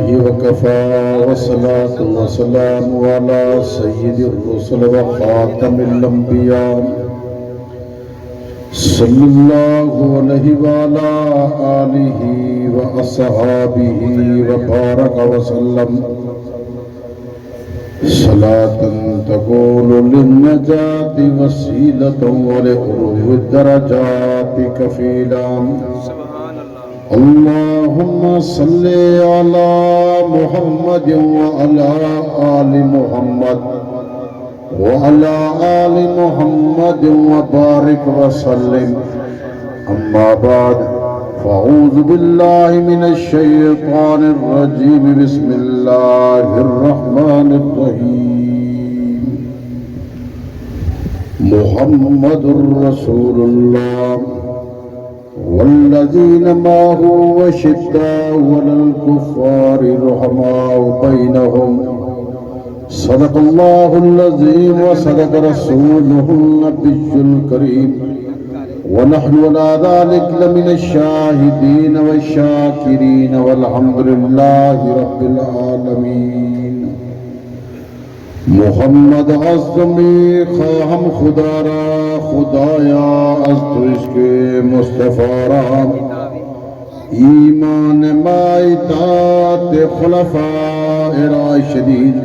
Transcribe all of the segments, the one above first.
وكفى والصلاة والسلام على سيد الرسل وخاتم الأنبياء صلى الله عليه وعلى آله وأصحابه وبارك وسلم صلاة تكون للنجاة وسيلة ولعلو الدرجات كفيلا اللهم صل على محمد وعلى آل محمد وعلى آل محمد وبارك وسلم أما بعد فأعوذ بالله من الشيطان الرجيم بسم الله الرحمن الرحيم محمد رسول الله والذين معه أشداء على الكفار رحماء بينهم صدق الله العظيم وصدق رسوله النبي الكريم ونحن على ذلك لمن الشاهدين والشاكرين والحمد لله رب العالمين محمد عظمی خواہم خدا را خدایا از تو عشق مصطفیٰ را ایمان ما اطاعت خلفاء راشدین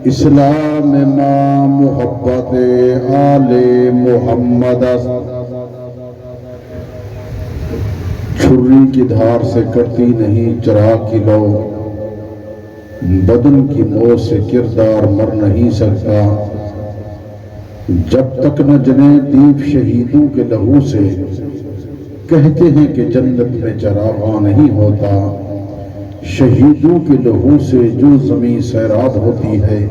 اسلام ما محبت آل محمد چھری کی دھار سے کٹتی نہیں چراغ کی لو بدن کی موت سے کردار مر نہیں سکتا جب تک نہ جنے دیپ شہیدوں کے لہو سے کہتے ہیں کہ جنت میں چراغاں نہیں ہوتا شہیدوں کے لہو سے جو زمین سیراب ہوتی ہے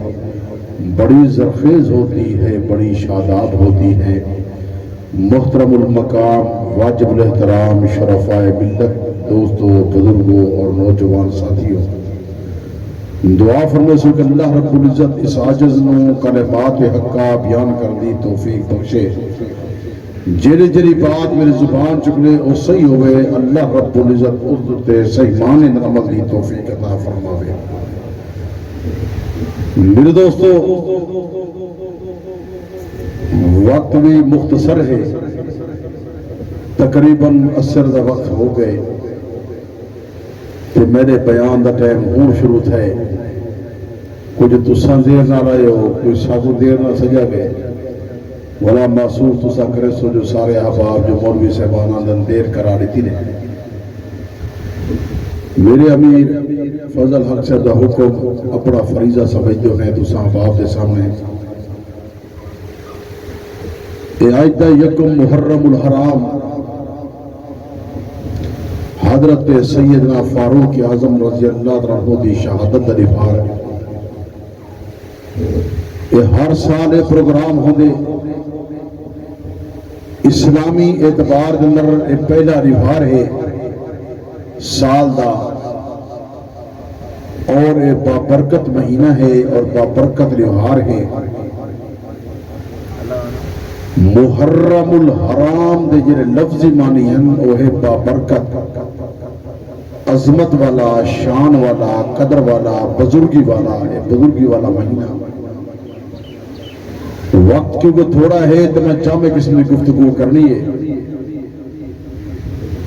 بڑی زرخیز ہوتی ہے بڑی شاداب ہوتی ہے محترم المقام واجب الاحترام شرفائے ملت دوستوں بزرگوں اور نوجوان ساتھیوں دعا فرمائے کہ اللہ رب العزت اس عاجز نو کلمات حقہ بیان کر دی توفیق بخشے جیڑی جیڑی بات میری زبان چکلے اور صحیح ہوئے اللہ رب العزت عزت صحیح معنی عمل دی توفیق عطا فرماوے میرے دوستو وقت بھی مختصر ہے تقریباً اثر دا وقت ہو گئے کہ میرے بیان دا ٹائم ہون شروع ہے کچھ تساں دیر نہ رہے ہو کوئی ساگو دیر نہ سجا گئے ولا محسوس تساں کرے سو جو سارے احباب جو مولوی صاحبانہ دن دیر کرا لیتی نے میرے امیر فضل حق سے دا حکم اپنا فریضہ سمجھتے ہیں تساں احباب دے سامنے اے آئدہ یکم محرم الحرام حضرت سیدنا فاروق اعظم رضی اللہ عنہ دی شہادت دریفار یہ ہر سال پروگرام ہوندے اسلامی اعتبار دنر پہلا ریوار ہے سال دا اور بابرکت مہینہ ہے اور بابرکت ریوار ہے محرم الحرام دے جنہیں لفظی معنی ہیں وہ ہے بابرکت عظمت والا شان والا قدر والا بزرگی والا ہے بزرگی والا مہینہ وقت کیونکہ تھوڑا ہے تو میں چاہوں کس میں گفتگو کرنی ہے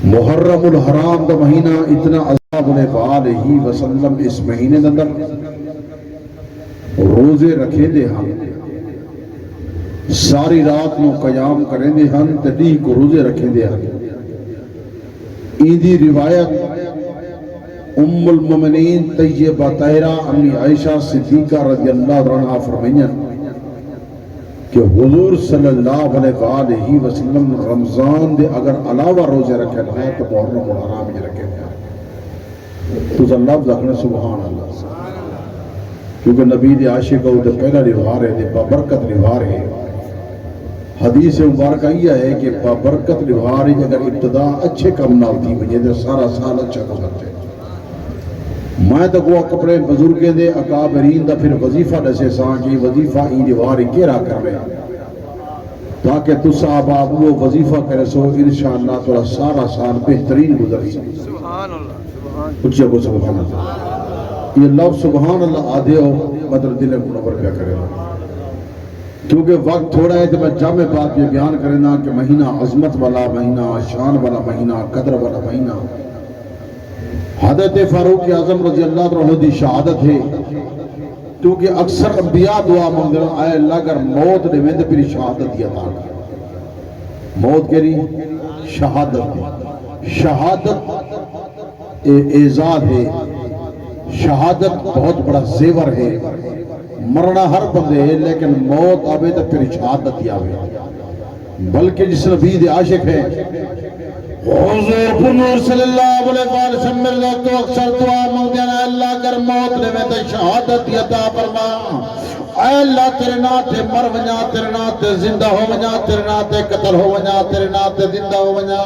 محرم الحرام دا مہینہ اتنا عذاب علیہ وسلم اس مہینے اندر روزے رکھے دے ہم ساری رات نو قیام کریں دے ہم تڑی کو روزے رکھیں دے ہم ایدی روایت ام المومنین طیبہ طاہرہ امی عائشہ صدیقہ رضی اللہ عنہ فرمائیں کہ حضور صلی اللہ علیہ وسلم رمضان دے اگر علاوہ روزے رکھے ہیں تو محرم الحرام ہی رکھے ہیں تو اللہ ذکر سبحان اللہ کیونکہ نبی دے عاشق کو دے پہلا ریوار ہے دے بابرکت ریوار ہے حدیث مبارکہ یہ ہے کہ بابرکت ریوار ہے اگر ابتدا اچھے کم نہ ہوتی مجھے دے سارا سال اچھا گزرتے میں تو وہ کپڑے بزرگیں دے اکابرین دا پھر وظیفہ دسے سان کی وظیفہ این دیواری کیرا کر رہے تاکہ تو صاحب آپ وہ وظیفہ کرے سو انشاءاللہ تھوڑا سارا سال بہترین گزری سبحان اللہ کچھ کو سبحان اللہ یہ لفظ سبحان اللہ آدھے ہو مطلب دل منور کیا کرے گا، کیونکہ وقت تھوڑا ہے تو میں جامع بات یہ بیان کرنا کہ مہینہ عظمت والا مہینہ، شان والا مہینہ، قدر والا مہینہ، حضرت فاروق اعظم رضی اللہ عنہ دی شہادت ہے، کیونکہ اکثر انبیاء دعا مانگتے ہیں اے اللہ اگر موت دے ویندے پھر شہادت دی عطا کر، موت کے لیے شہادت، شہادت اعزاز ہے، شہادت بہت بڑا زیور ہے، مرنا ہر بندے ہے لیکن موت آوے تو پھر شہادت ہی آوے، بلکہ جس نبی دے عاشق ہے حضور پنور صلی اللہ علیہ وسلم میرے تو اکثر دعا مانگتے ہیں اللہ اگر موت دے میں تو شہادت دی عطا فرما، اے اللہ تیرے ناتے مر ونجا، تیرے ناتے زندہ ہو ونجا، تیرے ناتے قتل ہو ونجا، تیرے ناتے زندہ ہو ونجا،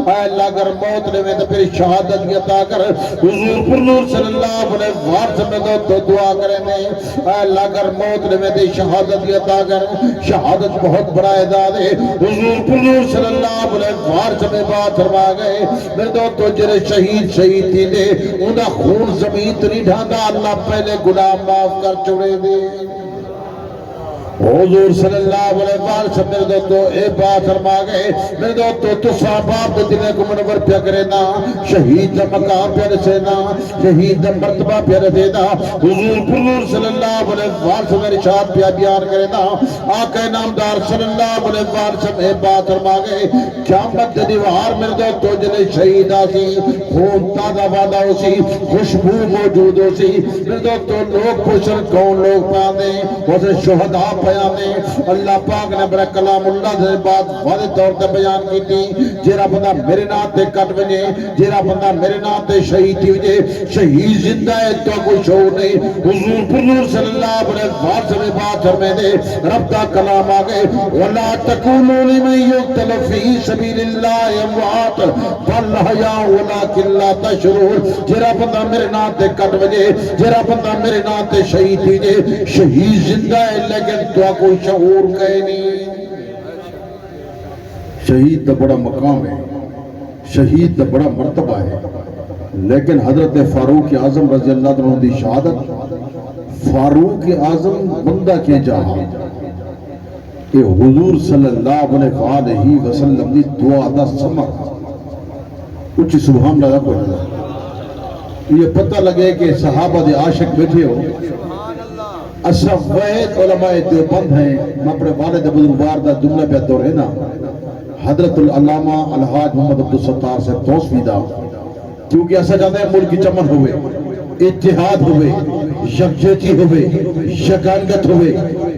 اے اللہ اگر موت دے میں تو پھر شہادت دی عطا کر۔ حضور پنور صلی اللہ علیہ وسلم تو دعا کریں میں اے اللہ اگر موت دے میں تو شہادت دی عطا کر، شہادت بہت بڑا اعزاز ہے۔ حضور پنور صلی اللہ علیہ وسلم بات فرما گئے میرے دوستو جڑے شہید تھی دے انہاں خون زمین تو نہیں ڈھاندا، اللہ پہلے گناہ معاف کر چھوڑے دے۔ حضور صلی اللہ علیہ وسلم میرے دوستو اے بات فرما گئے میرے دوستو تو صحابہ دے دلے کو منور پیا کرے نا، شہید دا مقام پیا رسینا، شہید دا مرتبہ پیا رسینا۔ حضور صلی اللہ علیہ وسلم ارشاد پیا بیان کرے نا، آقا نامدار صلی اللہ علیہ وسلم اے بات فرما گئے قیامت دے دیوار میرے دوستو جلے شہید آسی، خون تازہ وعدہ ہو سی، خوشبو موجود ہو سی، میرے دوستو لوگ پوچھن کون لوگ پاندے اسے شہداء بیانے، اللہ پاک نے بڑا کلام اللہ سے بات واضح طور تے بیان کی تھی، جیرا بندہ میرے ناتے کٹ وجے، جیرا بندہ میرے ناتے شہید تھی وجے، شہید زندہ ہے تو کوئی شعور نہیں۔ حضور صلی اللہ علیہ وسلم بات فرمائے دے رب دا کلام آگئے وَلَا تَكُونُوا لِمَن يُقْتَلُ فِي سَبِيلِ اللَّهِ أَمْوَاتٌ بَلْ أَحْيَاءٌ وَلَكِن لَّا تَشْعُرُونَ۔ جیرا بندہ میرے ناتے کٹ وجے، جیرا بندہ میرے ناتے شہید تھی وجے، شہید زندہ ہے لیکن تو کوئی شعور کہے نہیں۔ شہید دا بڑا مقام ہے، شہید دا بڑا مرتبہ ہے، لیکن حضرت فاروق اعظم رضی اللہ عنہ دی شہادت، فاروق اعظم بندہ کے جہاں کہ حضور صلی اللہ علیہ وسلم دی دعا دا سمر کچھ سبحان اللہ کو یہ پتہ لگے کہ صحابہ دے عاشق بیٹھے ہو۔ اشرف واحد علماء دیوبند ہیں، میں اپنے والد بزرگوار دا جملہ پہ دور ہے نا، حضرت العلامہ الحاج محمد عبدالستار سے توصفی دا، کیونکہ ایسا جاتا ہے ملک کی چمن ہوئے، اتحاد ہوئے، یکجہتی ہوئے، یگانگت ہوئے،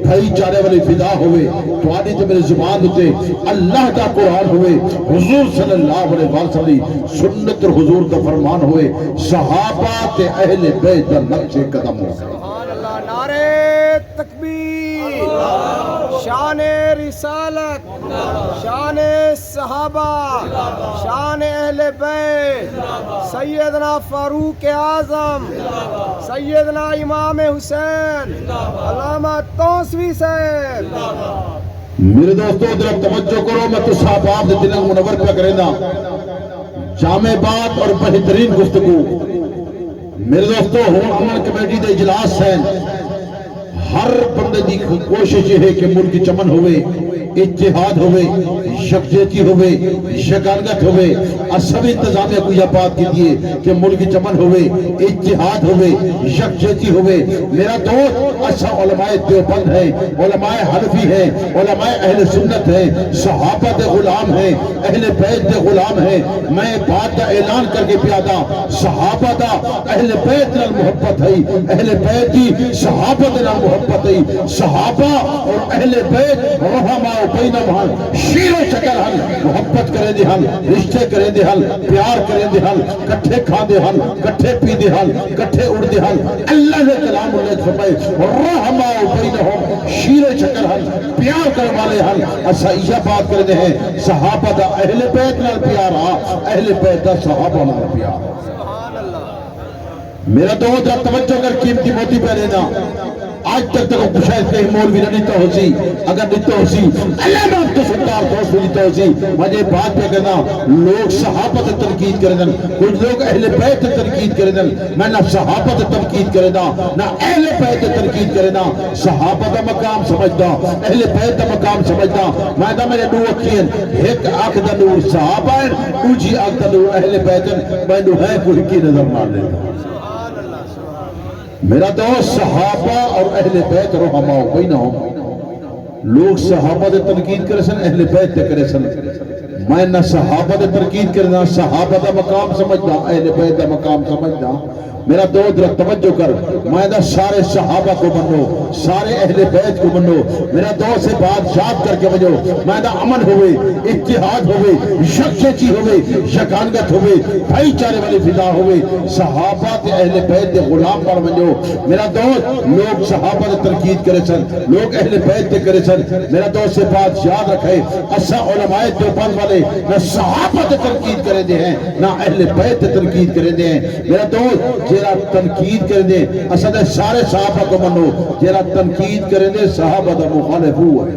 بھائی چارے والی فضا ہوئے، تو آدھی تو میرے زبان ہوتے اللہ کا قرآن ہوئے، حضور صلی اللہ علیہ وسلم سنت اور حضور کا فرمان ہوئے، صحابہ تے اہل بیت در نقش قدم ہوئے۔ نعرہ تکبیر، شان رسالت، شان صحابہ، شان اہل بیت، سیدنا فاروق اعظم، سیدنا امام حسین، علامہ توسوی صاحب۔ میرے دوستو ادھر توجہ کرو، میں تو صحابہ دے دلوں منور پہ کریں نا، جامع بات اور بہترین گفتگو۔ میرے دوستو ہون عمل کمیٹی دے اجلاس ہیں، ہر بندے دی کوشش یہ ہے کہ ملک چمن ہوئے، اتحاد ہوئے، یکجہتی ہوئے، یگانگت ہوئے، اور سب انتظامیہ کو یہ بات کی دیئے کہ ملک چمن ہوئے، اتحاد ہوئے، یکجہتی ہوئے۔ میرا دوست اچھا علماء دیوبند ہیں، علماء حنفی ہیں، علماء اہل سنت ہیں، صحابہ دے غلام ہیں، اہل بیت دے غلام ہیں۔ میں بات دا اعلان کر کے پیادا صحابہ دا اہل بیت نال محبت ہے، اہل بیت دی صحابہ دے نال محبت ہے، صحابہ اور اہل بیت رحمہ بینہم شیر و شکر ہن محبت کریں دے ہن، رشتے کریں دے ہن، پیار کریں دے ہن، کٹھے کھا دے ہن، کٹھے پی دے ہن، کٹھے اڑ دے ہن۔ اللہ نے کلام اللہ فرمائے رحمہ بینہم شیر و شکر ہن، پیار کرنے والے ہن۔ ایسا یہ بات کر دے ہیں صحابہ دا اہل بیت نال پیار آ، اہل بیت دا صحابہ نال پیار۔ میرا دوست توجہ کر قیمتی موتی پہ لینا، آج تک شاید کہیں مولوی نہ دیتا ہو سی اگر دیتا ہو سی اللہ میں آپ تو سردار دوست دیتا ہو سی مجھے بات پہ کہنا لوگ صحابہ سے تنقید کرے دن کچھ لوگ اہل بیت سے تنقید کرے دن میں نہ صحابہ سے تنقید کرے دا نہ اہل بیت سے تنقید کرے دا صحابہ دا مقام سمجھدا اہل بیت دا مقام سمجھدا میں دا میرے دو اکھین ایک آنکھ دا نور صحابہ ہیں دوسری آنکھ دا نور اہل بیت ہیں میں نو ہے کوئی کی نظر مار لیتا میرا دوست صحابہ اور اہل بیت رحمہ کوئی نہ ہو لوگ صحابہ دے تنقید کرے سن اہل بیت دے کرے سن میں نہ صحابہ دے تنقید کرنا صحابہ دا مقام سمجھنا اہل بیت دا مقام سمجھنا میرا دوست ذرا توجہ کر میں دا سارے صحابہ کو منو سارے اہل بیت کو منو میرا دوست سے بات یاد کر کے بجو میں دا امن ہوئے اتحاد ہوئے یکجہتی ہوئے یگانگت ہوئے بھائی چارے والی فضا ہوئے صحابہ تے اہل بیت دے غلام پر بنو میرا دوست لوگ صحابہ دے تنقید کرے سن لوگ اہل بیت دے کرے سن میرا دوست سے بات یاد رکھے اسا علماء دیوبند والے نہ صحابہ دے تنقید کرے دے ہیں نہ اہل بیت دے تنقید کرے دے ہیں میرا دوست جیرا تنقید کرے دے اسد سارے صحابہ کو منو جیرا تنقید کرے دے صحابہ دا مخالف ہوا ہے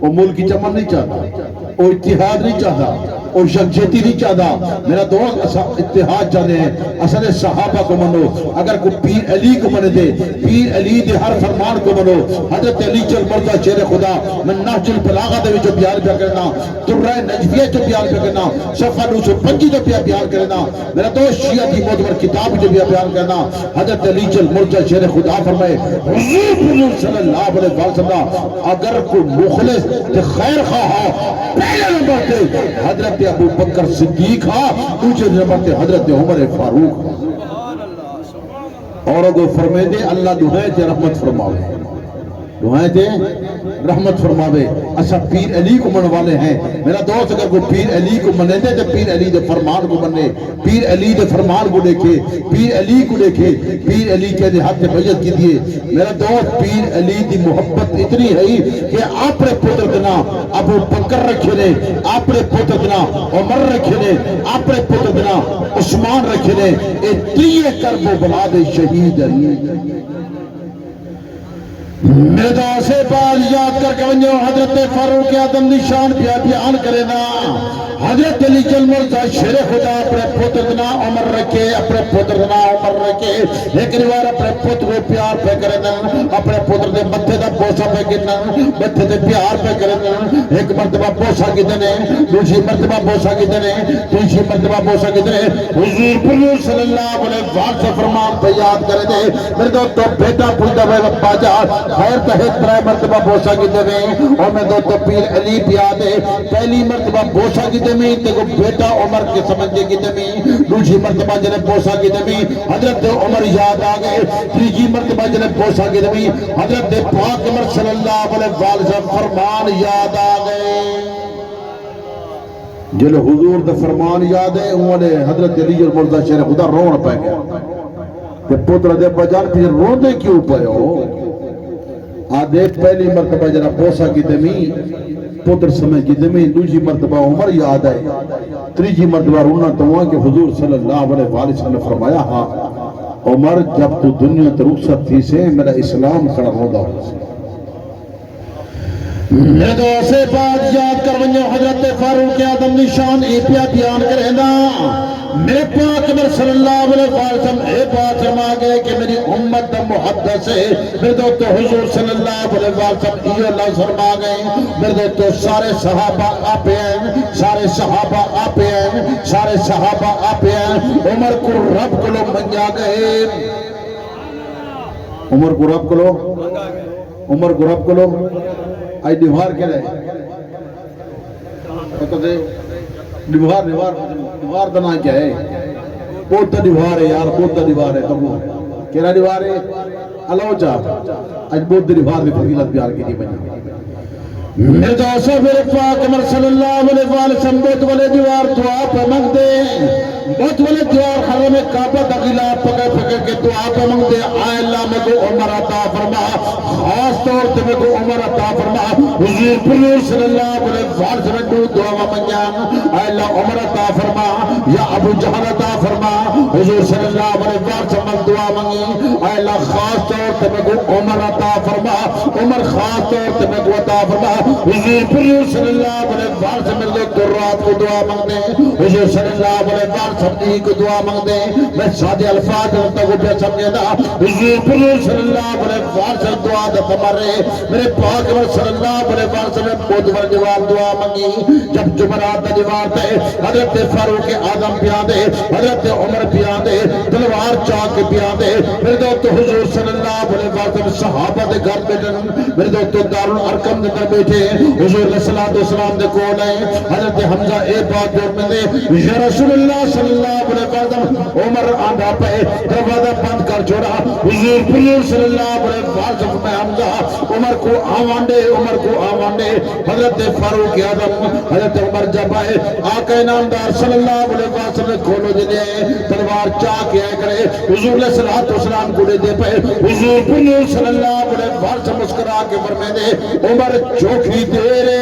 وہ ملکی چمن نہیں چاہتا وہ اتحاد نہیں چاہتا وہ یکجہتی نہیں چاہتا میرا دوست اتحاد چاہتے ہیں اصل صحابہ کو منو اگر کوئی پیر علی کو منے دے پیر علی دے ہر فرمان کو منو حضرت علی چل مرضا شیر خدا من نحج البلاغہ دے جو بیان پہ کرنا درہ نجفیہ جو بیان پہ کرنا صفحہ 925 جو بیان کرنا میرا دوست شیعہ کی معتبر کتاب جو بیان کرنا حضرت علی چل مرضا شیر خدا فرمائے حضور صلی اللہ علیہ وسلم اگر کوئی مخلص خیر خواہ پہلے نمبر تے حضرت ابو بکر صدیق ہاں دوسرے نمبر تے حضرت عمر فاروق اور اگر فرمائے دے اللہ دعائیں تے رحمت فرماوے دعائیں تے رحمت فرماوے اچھا پیر علی کو من والے ہیں میرا دوست اگر کوئی پیر علی کو منے دے تو پیر علی دے فرمان کو منے پیر علی دے فرمان کو دیکھے پیر علی کو دیکھے پیر علی کے دے ہاتھ بیعت کی دیے میرا دوست پیر علی دی محبت اتنی ہے کہ آپ نے پتر دنا ابو بکر رکھے نے آپ نے پتر دنا عمر رکھے نے آپ نے پتر دنا عثمان رکھے نے اتنی کرب و بلا دے شہید علی میرے دوست سے بات یاد کر کے ونجو حضرت فاروق اعظم نشان بیان کرے نا حضرت علی چل مرضا شیر خدا اپنے پتر دنا عمر رکھے اپنے پتر دنا عمر رکھے ایک روار اپنے پتر کو پیار پہ کرے نا اپنے پتر دے متھے دا بوسا پہ کرنا متھے دے پیار پہ کرے نا ایک مرتبہ بوسا کی دنے دوسری مرتبہ بوسا کی دنے تیسری مرتبہ بوسا کی دنے حضور صلی اللہ علیہ وسلم سے فرمان پہ یاد کرے دے میرے دوست تو بیٹا پوچھتا ہے بابا جا خیر تحت برائے مرتبہ بوسا کی دے اور میں دو تو پیر علی پیا دے پہلی مرتبہ بوسا کی دے تیکو بیٹا عمر کے سمجھے کی دمی دوسری مرتبہ جنہیں بوسا کی دمی حضرت عمر یاد آگئے تیسری مرتبہ جنہیں بوسا کی دمی حضرت پاک عمر صلی اللہ علیہ وسلم فرمان یاد آگئے جنہیں حضور دا فرمان یاد ہے انہوں نے حضرت علی مرضا شیر خدا رون پہ گیا کہ پتر دے بجان پھر رون دے کیوں پہ ہو آدھے پہلی مرتبہ جنہیں بوسا کی دمی پتر سمجھ کی دمی دوسری مرتبہ عمر یاد ہے تیسری مرتبہ رونا تو ہوا کہ حضور صلی اللہ علیہ وسلم نے فرمایا ہاں عمر جب تو دنیا تے رخصت تھی سے میرا اسلام کھڑا ہوتا ہو میرے تو اسے بات یاد کر ونجو حضرت فاروق اعظم نشان ای پیا بیان کرے نا میرے پاک عمر صلی اللہ علیہ وسلم اے بات فرما گئے کہ میری امت دا محدث ہے میرے دوستو حضور صلی اللہ علیہ وسلم یہ اللہ فرما گئے میرے دوستو سارے صحابہ آپے ہیں سارے صحابہ آپے ہیں سارے صحابہ آپے ہیں عمر کو رب کو لوگ منجا گئے عمر کو رب کو لوگ عمر کو رب کو لوگ آئی دیوار کے رہے دیوار دنا کیا ہے بہت دیوار ہے یار بہت دیوار ہے تمہوں کیرا دیوار ہے اللہ چاہتا آج بہت دیوار میں فضیلت پیار کی دی بنی میرے دوستو میرے پاک عمر صلی اللہ علیہ وسلم بہت والے دیوار دعا پہ منگ دے بہت والے دیوار حرم کعبہ دخلا پکڑ پکڑ کے دعا پہ منگ دے آئے اللہ میں کو عمر عطا فرما خاص طور سے میں کو عمر عطا فرما حضور صلی اللہ علیہ وسلم دعا منگا آئے اللہ عمر عطا فرما یا ابو جہل عطا فرما حضور صلی اللہ علیہ وسلم محمد دعا منگی اے اللہ خاص طور تے میں کو عمر عطا فرما عمر خاص طور تے میں کو عطا فرما حضور صلی اللہ علیہ وسلم سے مل دو رات کو دعا مانگتے ہیں حضور صلی اللہ علیہ وسلم سبھی کو دعا مانگتے ہیں میں سادے الفاظ رہتا کو پہ سمجھے دا حضور صلی اللہ علیہ وسلم دعا دا فرمارے میرے پاک صلی اللہ علیہ وسلم خود ور جواب دعا مانگی جب جمعرات دا دیوار تے حضرت فاروق اعظم پیان دے حضرت عمر پیان دے تلوار چاک پیان دے میرے دوستو حضور صلی اللہ علیہ وسلم صحابہ دے گھر بیٹھن میرے دوستو دارالارقم دے گھر بیٹھے حضور صلی اللہ علیہ وسلم دے کول آئے حضرت حمزہ اے بات جوڑ میں دے یا رسول اللہ صلی اللہ علیہ وسلم عمر آندھا پہ دروازہ بند کر چھوڑا حضور صلی اللہ علیہ وسلم میں حمزہ عمر کو آوانڈے حضرت فاروق اعظم حضرت عمر جب آئے آقا نامدار صلی اللہ علیہ وسلم کھولو جلے تلوار چاک آئے کرے حضور صلی اللہ علیہ وسلم کو دے پہ حضور صلی اللہ علیہ وسلم مسکرا کے فرمائے دے عمر چوکھی دے رے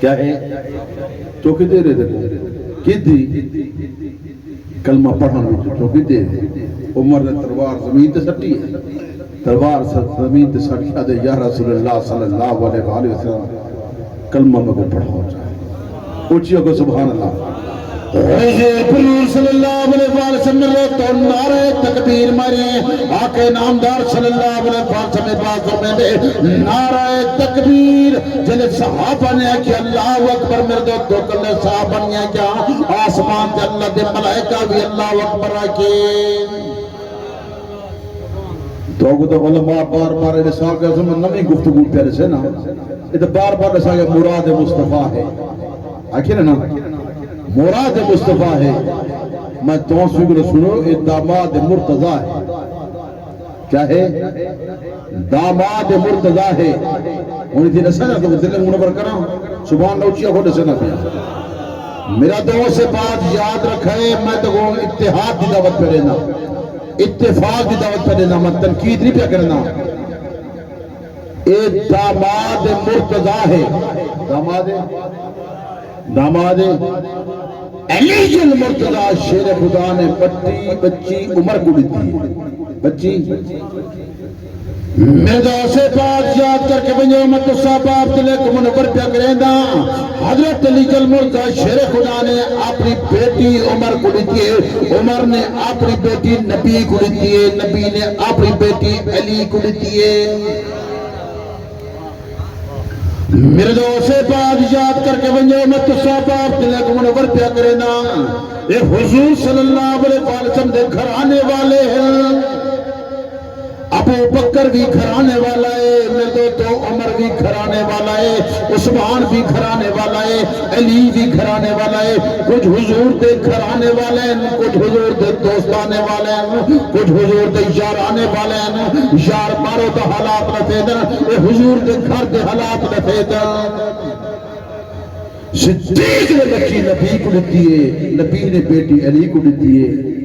کیا ہے چوکھی دے رے دیکھو کی دی کلمہ پڑھنا بھی چوکھی دے رے عمر نے تلوار زمین تے سٹی ہے تلوار زمین تے سٹی دے یا رسول اللہ صلی اللہ علیہ وسلم کلمہ میں کو پڑھا جائے اچھیوں کو سبحان اللہ حضور صلی اللہ علیہ وسلم تو نعرہ تکبیر مارے آقا نامدار صلی اللہ علیہ وسلم بات فرمائے دے نعرہ تکبیر جن صحابہ نے کہ اللہ اکبر میرے دو کلے صحابہ نے کیا آسمان تے اللہ دے ملائکہ بھی اللہ اکبر آکے تو کو تو علماء بار بار رسال کے عظم نمی گفتگو پیارے سے نا یہ تو بار بار رسال کے مراد مصطفیٰ ہے آخر نا مراد مصطفیٰ ہے میں تو سوگر سنو یہ داماد مرتضی ہے کیا ہے داماد مرتضی ہے انہیں تھی رسالہ تو دل منور کرا سبحان اللہ اچھیا خود رسالہ پیا میرا دو سے بات یاد رکھے میں تو اتحاد دی دعوت پہ رہنا اتفاق دی دعوت پہ رہنا میں تنقید نہیں پہ کرنا ایک داماد مرتضی ہے داماد علی المرتضی شیر خدا نے بچی عمر کو دیتی بچی میرے سے بات یاد کر کے بنجو میں تو صاحب دلے کو منور پیا کریں دا حضرت علی المرتضی شیر خدا نے اپنی بیٹی عمر کو دیتی ہے عمر نے اپنی بیٹی نبی کو دیتی ہے نبی نے اپنی بیٹی علی کو دیتی ہے میرے دو سے بات یاد کر کے بنجو میں تو صاحب دلے کو منور پیا کریں دا اے حضور صلی اللہ علیہ وسلم دے گھر آنے والے ہیں ابو بکر بھی گھرانے والا ہے میرے تو عمر بھی گھرانے والا ہے عثمان بھی گھرانے والا ہے علی بھی گھرانے والا ہے کچھ حضور دے گھرانے والے ہیں کچھ حضور دے دوستانے والے ہیں کچھ حضور دے یارانے والے ہیں یار مارو تو حالات رفے دن اے حضور دے گھر دے حالات رفے دن صدیق نے بچی نبی کو دیتی ہے نبی نے بیٹی علی کو دیتی ہے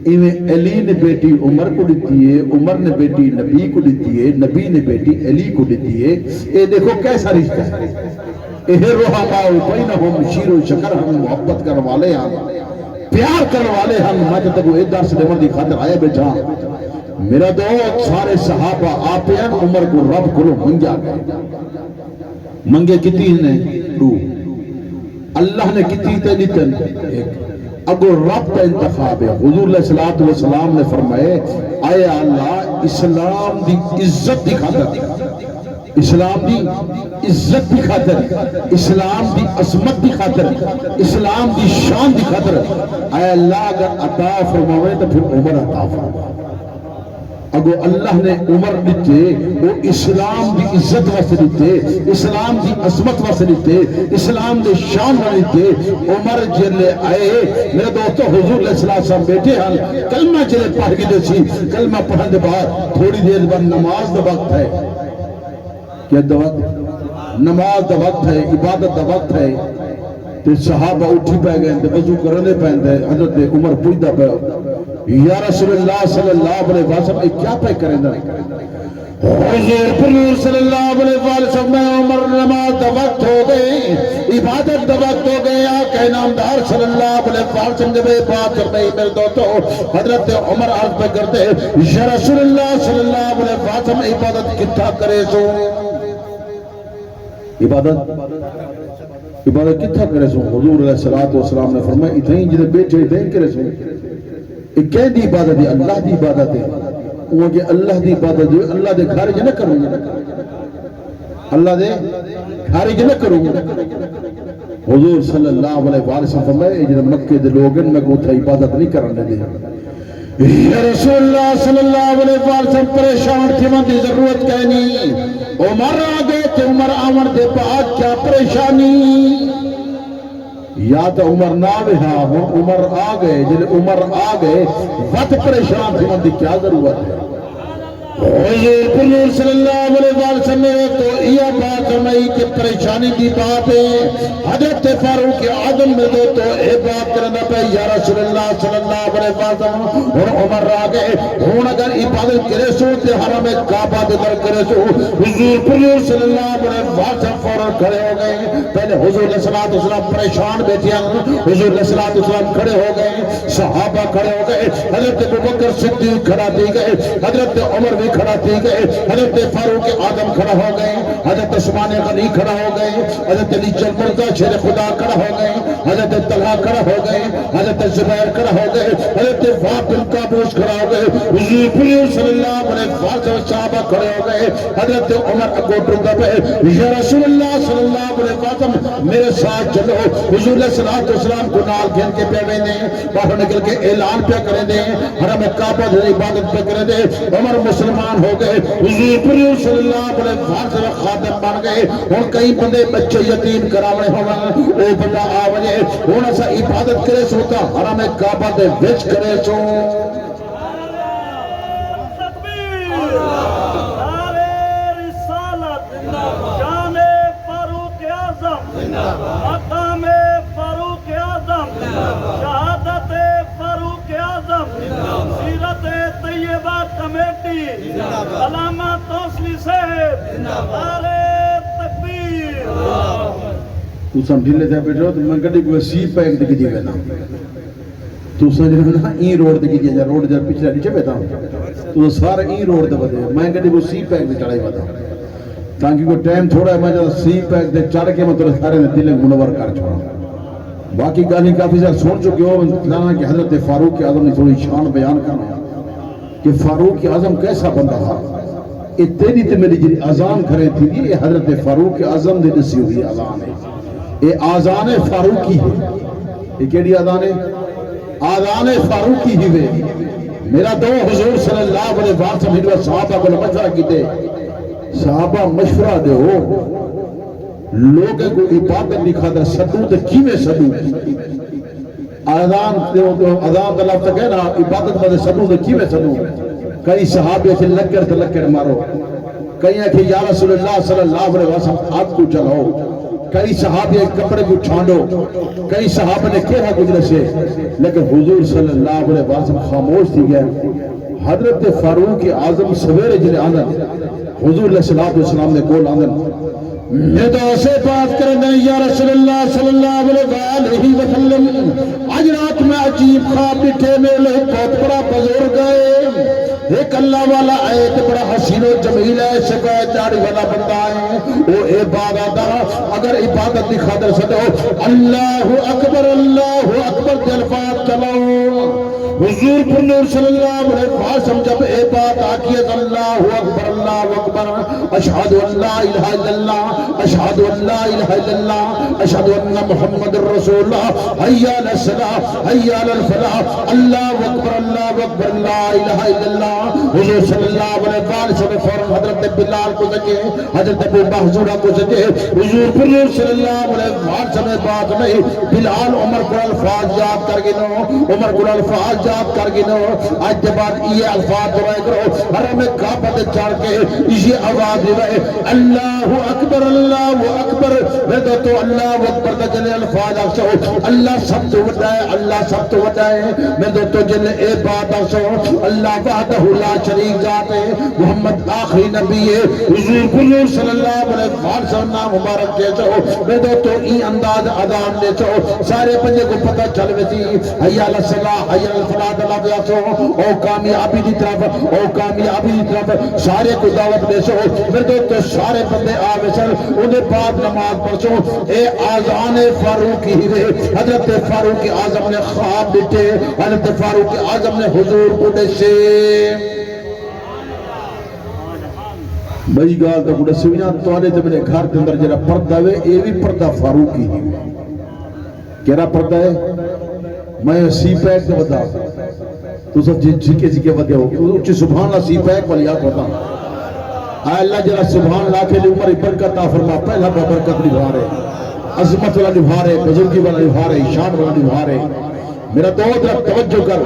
ایویں علی نے بیٹی عمر کو دیتی ہے عمر نے بیٹی نبی کو دیتی ہے نبی نے بیٹی علی کو دیتی ہے اے دیکھو کیسا رشتہ ہے اے رحماء بینہم شیر و شکر ہم محبت کرنے والے ہیں پیار کرنے والے ہم میں تو اے درس دیور دی خاطر آئے بیٹھا میرا دوست سارے صحابہ آپ ہیں عمر کو رب کو منگا گئے منگے کتنی نے دو اللہ نے کتنی تے دیتن ایک اگر رب کا انتخاب ہے حضور علیہ السلام نے فرمائے اے اللہ اسلام دی عزت دی خاطر اسلام دی عزت دی خاطر اسلام دی عظمت دی خاطر اسلام دی شان دی خاطر اے اللہ اگر عطا فرمائے تو پھر عمر عطا فرمائے اگر اللہ نے عمر دیتے وہ اسلام دی عزت واسطے دیتے اسلام دی عظمت واسطے دیتے اسلام دی شان واسطے دیتے عمر جلے آئے میرے دوستو حضور علیہ السلام بیٹھے ہیں کلمہ جلے پڑھ کے دیسی کلمہ پڑھنے بعد تھوڑی دیر بعد نماز دا وقت ہے کیا دا وقت نماز دا وقت ہے عبادت دا وقت ہے تو صحابہ اٹھی پہ گئے تو وضو کرنے پہنتے حضرت عمر پوچھتا پہ یا رسول اللہ صلی اللہ علیہ وسلم کیا پہ کریں دا حضور صلی اللہ علیہ وسلم عمر نماز دا وقت ہو گئے عبادت دا وقت ہو گئے آقا کے نامدار صلی اللہ علیہ وسلم جب بات کرنے ہی مل دو تو حضرت عمر عرض پہ کرتے یا رسول اللہ صلی اللہ علیہ وسلم عبادت کتھا کرے سو عبادت کتھا کرے سو حضور علیہ السلام نے فرمایا اتنی جدے بیٹھے اتنی کرے سو ایک کہہ دی عبادت ہے اللہ دی عبادت ہے وہ کہ اللہ دی عبادت ہے اللہ دے خارج نہ کروں اللہ دے خارج نہ کروں حضور صلی اللہ علیہ وسلم فرمائے جنہاں مکہ دے لوگن میں کو تھا عبادت نہیں کرنے دے یا رسول اللہ صلی اللہ علیہ وسلم پریشان تھی من دی ضرورت کہنی عمر آگئے تھے عمر آمن دے بعد کیا پریشانی یا تو عمر نہ رہا عمر آگئے جنہیں عمر آگئے وقت پریشان تھی من دی کیا ضرورت ہے حضور صلی اللہ علیہ وسلم نے تو یہ بات ہمیں کہ پریشانی کی بات ہے حضرت فاروق اعظم میں دو تو اے بات کرنا پہ یا رسول اللہ صلی اللہ علیہ وسلم اور عمر آگئے ہون اگر عبادت کرے سو تے حرم کعبہ دے در کرے سو حضور صلی اللہ علیہ وسلم فوراں کھڑے ہو گئے پہلے حضور علیہ السلام پریشان بیٹھے حضور علیہ السلام کھڑے ہو گئے صحابہ کھڑے ہو گئے حضرت ابوبکر صدیق کھڑا دی گئے حضرت عمر بھی کھڑا تھی گئے حضرت فاروق اعظم کھڑا ہو گئے حضرت عثمان غنی کھڑا ہو گئے حضرت علی مرزا شیر خدا کھڑا ہو گئے حضرت طلحہ کھڑا ہو گئے حضرت زبیر کھڑا ہو گئے حضرت وہب بن کابوس کھڑا ہو گئے حضور صلی اللہ علیہ وسلم صحابہ کھڑے ہو گئے حضرت عمر اگو ٹرگا پہ یا رسول اللہ صلی اللہ علیہ وسلم میرے ساتھ چلو حضور علیہ السلام کو نال گھن کے پہ ویندے باہر نکل کے اعلان پہ کریں دے حرم کعبہ دے عبادت پہ کریں دے عمر مسلمان ہو گئے حضور صلی اللہ علیہ وسلم خادم بن گئے اور کئی بندے بچے یتیم کراونے ہونا او بندہ آوجے ہونا سا عبادت کرے سو تا حرم کعبہ دے وچ کرے سو مقام فاروق اعظم شہادت فاروق اعظم سیرت طیبہ کمیٹی علامہ توسلی صاحب نعرہ تکبیر تو سمجھلے تھے بیٹھو تو میں گڑی کوئی سی پیک دکھی دیئے نا تو سمجھلے نا این روڈ دکھی دیئے روڈ جب پچھلے نیچے بیتا ہوں تو سارے این روڈ دے بدے میں گڑی کوئی سی پیک دے چڑھائی باتا ہوں تاکہ کوئی ٹائم تھوڑا ہے میں جب سی پیک دے چڑھ کے میں تو سارے نے دل منور کر چھوڑا باقی گالی کافی زیادہ سن چکے ہو لانا کہ حضرت فاروق اعظم نے تھوڑی شان بیان کرنا کہ فاروق اعظم کیسا بندہ تھا یہ تیری تے میری جی اذان کھڑے تھی یہ حضرت فاروق اعظم نے دسی ہوئی اذان ہے یہ آذان فاروقی ہے یہ کیڑی آذان ہے آذان فاروقی ہی ہے میرا دو حضور صلی اللہ علیہ وسلم صحابہ کو مشورہ کیتے صحابہ مشورہ دے ہو لوگوں کو عبادت دکھا دے صدو تے کیویں صدو آذان کا لفظ ہے نا عبادت میں صدو تے کیویں صدو کئی صحابے سے لکڑ مارو کئی ہے کہ یا رسول اللہ صلی اللہ علیہ وسلم آگ کو چلاؤ کئی صحابے کپڑے کو چھانڈو کئی صحابہ نے کہا گزرے سے لیکن حضور صلی اللہ علیہ وسلم خاموش تھی گئے حضرت فاروق اعظم سویرے جلے آنن حضور علیہ السلام نے کول آنن میں تو اسے بات کرنے یا رسول اللہ صلی اللہ علیہ وسلم آج رات میں عجیب خواب بٹھے میں لئے بہت بڑا بزرگ ہے ایک اللہ والا آئے تو بڑا حسین و جمیل ہے شکایت داڑھی والا بندہ ہے وہ عبادت اگر عبادت دکھا در سکتے اللہ اکبر جلفات چلاؤ حضور پر نور صلی اللہ علیہ وسلم جب اے بات آکیت اللہ اکبر اشہد ان لا الہ الا اللہ اشہد ان لا الہ الا اللہ اشہد ان محمد الرسول اللہ حی علی الصلاۃ حی علی الفلاح اللہ اکبر لا الہ الا اللہ حضور صلی اللہ علیہ وسلم فوراً حضرت بلال کو سکے حضرت ابو محذورہ کو سکے حضور پر نور صلی اللہ علیہ وسلم بات نہیں بلال عمر کو الفاظ یاد کر گنو عمر کو الفاظ یاد کر گنو آج کے بعد یہ الفاظ دعائے کرو حرم کعبہ چڑھ کے یہ آواز دے اللہ اکبر میں تو اللہ اکبر دا جلے الفاظ آسو اللہ سب تو وڈا ہے اللہ سب تو وڈا ہے میں تو جلے اے بات آسو اللہ وحدہ لا شریک ذات ہے محمد آخری نبی ہے حضور کلور صلی اللہ علیہ وسلم نام مبارک دے سو میں تو ای انداز اذان دے سو سارے بندے کو پتہ چل ویسی حی علی الصلاۃ حی علی الفلاح اللہ دے سو او کامیابی دی طرف سارے کو دعوت دے سو میں تو سارے بندے آوے سن انہیں بعد نماز پڑھو اے آذان فاروق ہی رہے حضرت فاروق اعظم نے خواب دیتے حضرت فاروق اعظم نے حضور کو دسے بھئی گال تو بڑے سوینا توڑے جب نے گھر کے اندر جرا پردہ ہوئے اے بھی پردہ فاروق ہی کہنا پردہ ہے میں سی پیک سے بتا تو سب جھکے بدے ہو اچھی سبحان اللہ سی پیک والی یاد ہوتا اے اللہ جرا سبحان اللہ کے لئے عمر برکت فرما پہلا برکت نبھا رہے عظمت والا نبھا رہے بزرگی والا نبھا رہے شان والا نبھا رہے میرا دوست توجہ کر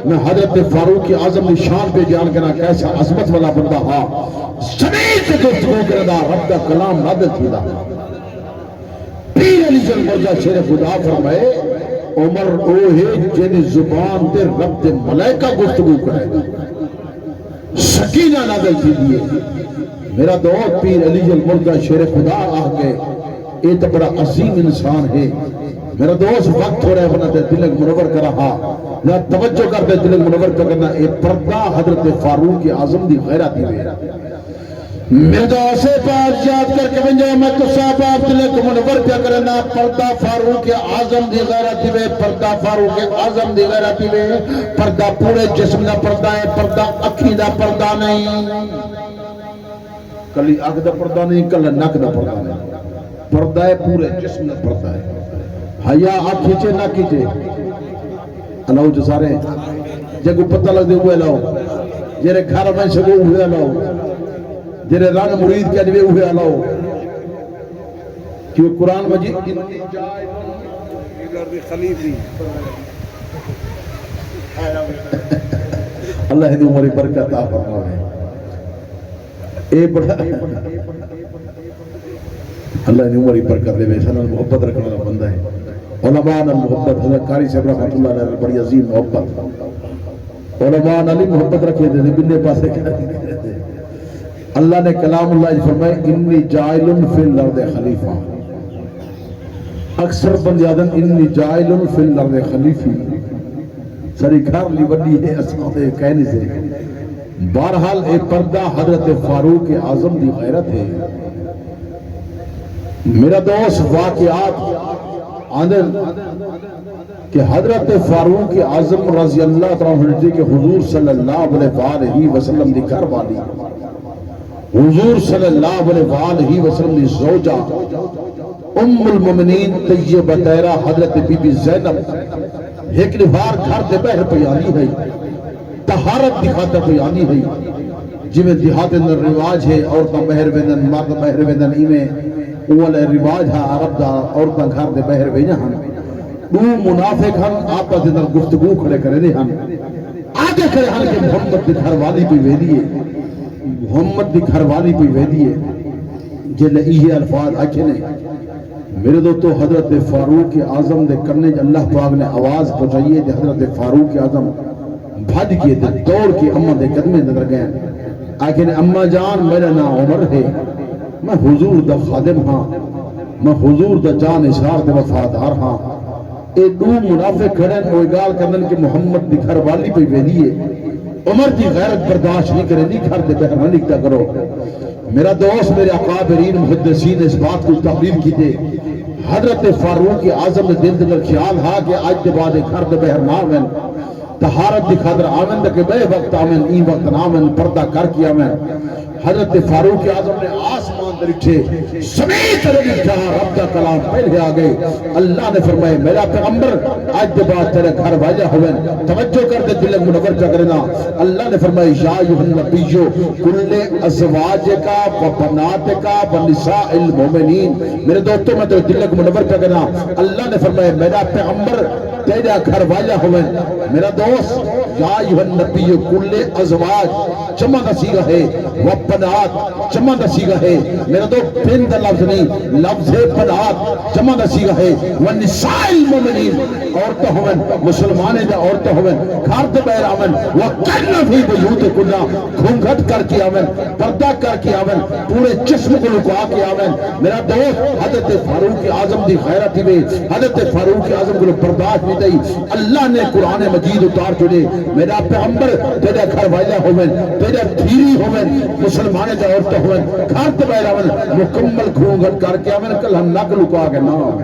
میں حضرت فاروق اعظم کی شان پہ جان کرنا کیسا عظمت والا بندہ ہاں سمیت سے گفتگو کرنا رب کا کلام نادل تھیدا پیر علی جل مرزا شیر خدا فرمائے عمر اوہے جن زبان تے رب تے ملائکہ گفتگو کرے سکینہ نازل تھی دیئے میرا دوست پیر علی جل مرزا شیر خدا آگے اے تو بڑا عظیم انسان ہے میرا دوست وقت ہو رہا ہے بنا تے دلک منور کر رہا یا توجہ کر دے دلک منور کرنا اے پردہ حضرت فاروق اعظم دی غیرہ دی میرے دوست سے پاس یاد کر کے بن جائے میں تو صاحب آپ دلک منور کیا کرنا پردہ فاروق اعظم دی غیرہ دی پردہ فاروق اعظم دی غیرہ دی پردہ پورے جسم دا پردہ ہے پردہ اکھی دا پردہ نہیں کلی اگ دا پردہ نہیں کل نک دا پردہ نہیں پردہ ہے پورے جسم دا پردہ ہے حیا آپ کھیچے نہ کھیچے اللہ جو سارے جگہ پتہ لگ دے ہوئے لاؤ جیرے گھر میں سگو ہوئے لاؤ جیرے ران مرید کے جوے ہوئے لاؤ کیوں قرآن مجید اللہ دی عمری برکت آپ فرمائے اے بڑا اللہ نے عمری برکت دے ویسا محبت رکھنے والا بندہ ہے علماء نے محبت حضرت قاری صاحب رحمۃ اللہ علیہ بڑی عظیم محبت علماء نے محبت رکھے تھے بنے پاسے اللہ نے کلام اللہ فرمائے انی جائل فی الارض خلیفہ اکثر بندے آدم انی جائل فی الارض خلیفی سری گھر لی وڈی ہے اساں دے کہنے سے بہرحال ایک پردہ حضرت فاروق اعظم دی غیرت ہے میرا دوست واقعات آندر کہ حضرت فاروق اعظم رضی اللہ عنہ کے حضور صلی اللہ علیہ وسلم دی گھر والی حضور صلی اللہ علیہ وسلم دی زوجہ ام المؤمنین طیبہ طاہرہ حضرت بی بی زینب ایک نفار گھر دے بہر پیانی ہے طہارت دی خاطر پیانی ہے جویں دیہات اندر رواج ہے عورتاں بہر ویندن مرد بہر ویندن ایویں اول رواج ہے عرب دا عورتاں گھر دے بہر ویندن ہن دو منافق ہن آپس اندر گفتگو کھڑے کرے دے ہن آگے کھڑے ہن کہ محمد دی گھر والی بھی ویدی ہے محمد دی گھر والی بھی ویدی ہے جلے یہ الفاظ آکھے نے میرے دوستو حضرت فاروق اعظم دے کرنے اللہ پاک نے آواز پہنچائیے کہ حضرت فاروق اعظم بھج کے دوڑ کے اماں دے قدمے نظر گئے آکھے نے اماں جان میرا نام عمر ہے میں حضور دا خادم ہاں میں حضور دا جان اشار دے وفادار ہاں اے دو منافق کھڑے وہ گال کرنن کہ محمد دی گھر والی پہ ویلی ہے عمر دی غیرت برداشت نہیں کرے نہیں گھر دے بہر نہ نکتا کرو میرا دوست میرے اکابرین محدثین اس بات کو تقریر کی دے حضرت فاروق اعظم نے دل دل خیال ہا کہ آج دے بعد گھر دے بہر نہ آمن طہارت دی خاطر آمن دے کہ بے وقت آمن این وقت آمن پردہ کر کی آمن حضرت فاروق اعظم نے آسمان درکھے سمیت رکھا رب کا کلام پہلے آگئے اللہ نے فرمائے میرا پیغمبر آج دے بعد تیرے گھر واجہ ہوئے توجہ کر دے دل منور کا کرنا اللہ نے فرمائے یا ایھا النبیو کل ازواج کا و بنات کا و نساء المومنین میرے دوستوں میں تو دل منور کا کرنا اللہ نے فرمائے میرا پیغمبر تیرا گھر واجہ ہوئے میرا دوست یا ایھا النبی کل ازواج جمع دا صیغہ ہے، وبنات جمع دا صیغہ ہے، میرا تو بنت لفظ نہیں، لفظ بنات جمع دا صیغہ ہے، ونساء المؤمنین عورتیں ہوئن مسلمانے دا عورتیں ہوئن گھر دے بہر آون، وقرن فی بیوتکن گھونگھٹ کر کے آون، پردہ کر کے آون، پورے جسم کو لکا کے آون. میرا دوست حضرت فاروق اعظم دی غیرت میں حضرت فاروق اعظم کو برداشت نہیں دی. اللہ نے قرآن مجید اتار چھوڑے. میرا پیغمبر تیرے گھر والا ہوئن، تیرے دھیری ہوئن، مسلمانے دا عورتیں ہوئن گھر دے بہر آون، مکمل گھونگھٹ کر کے آون، کل ہم نک لکا کے نہ آون.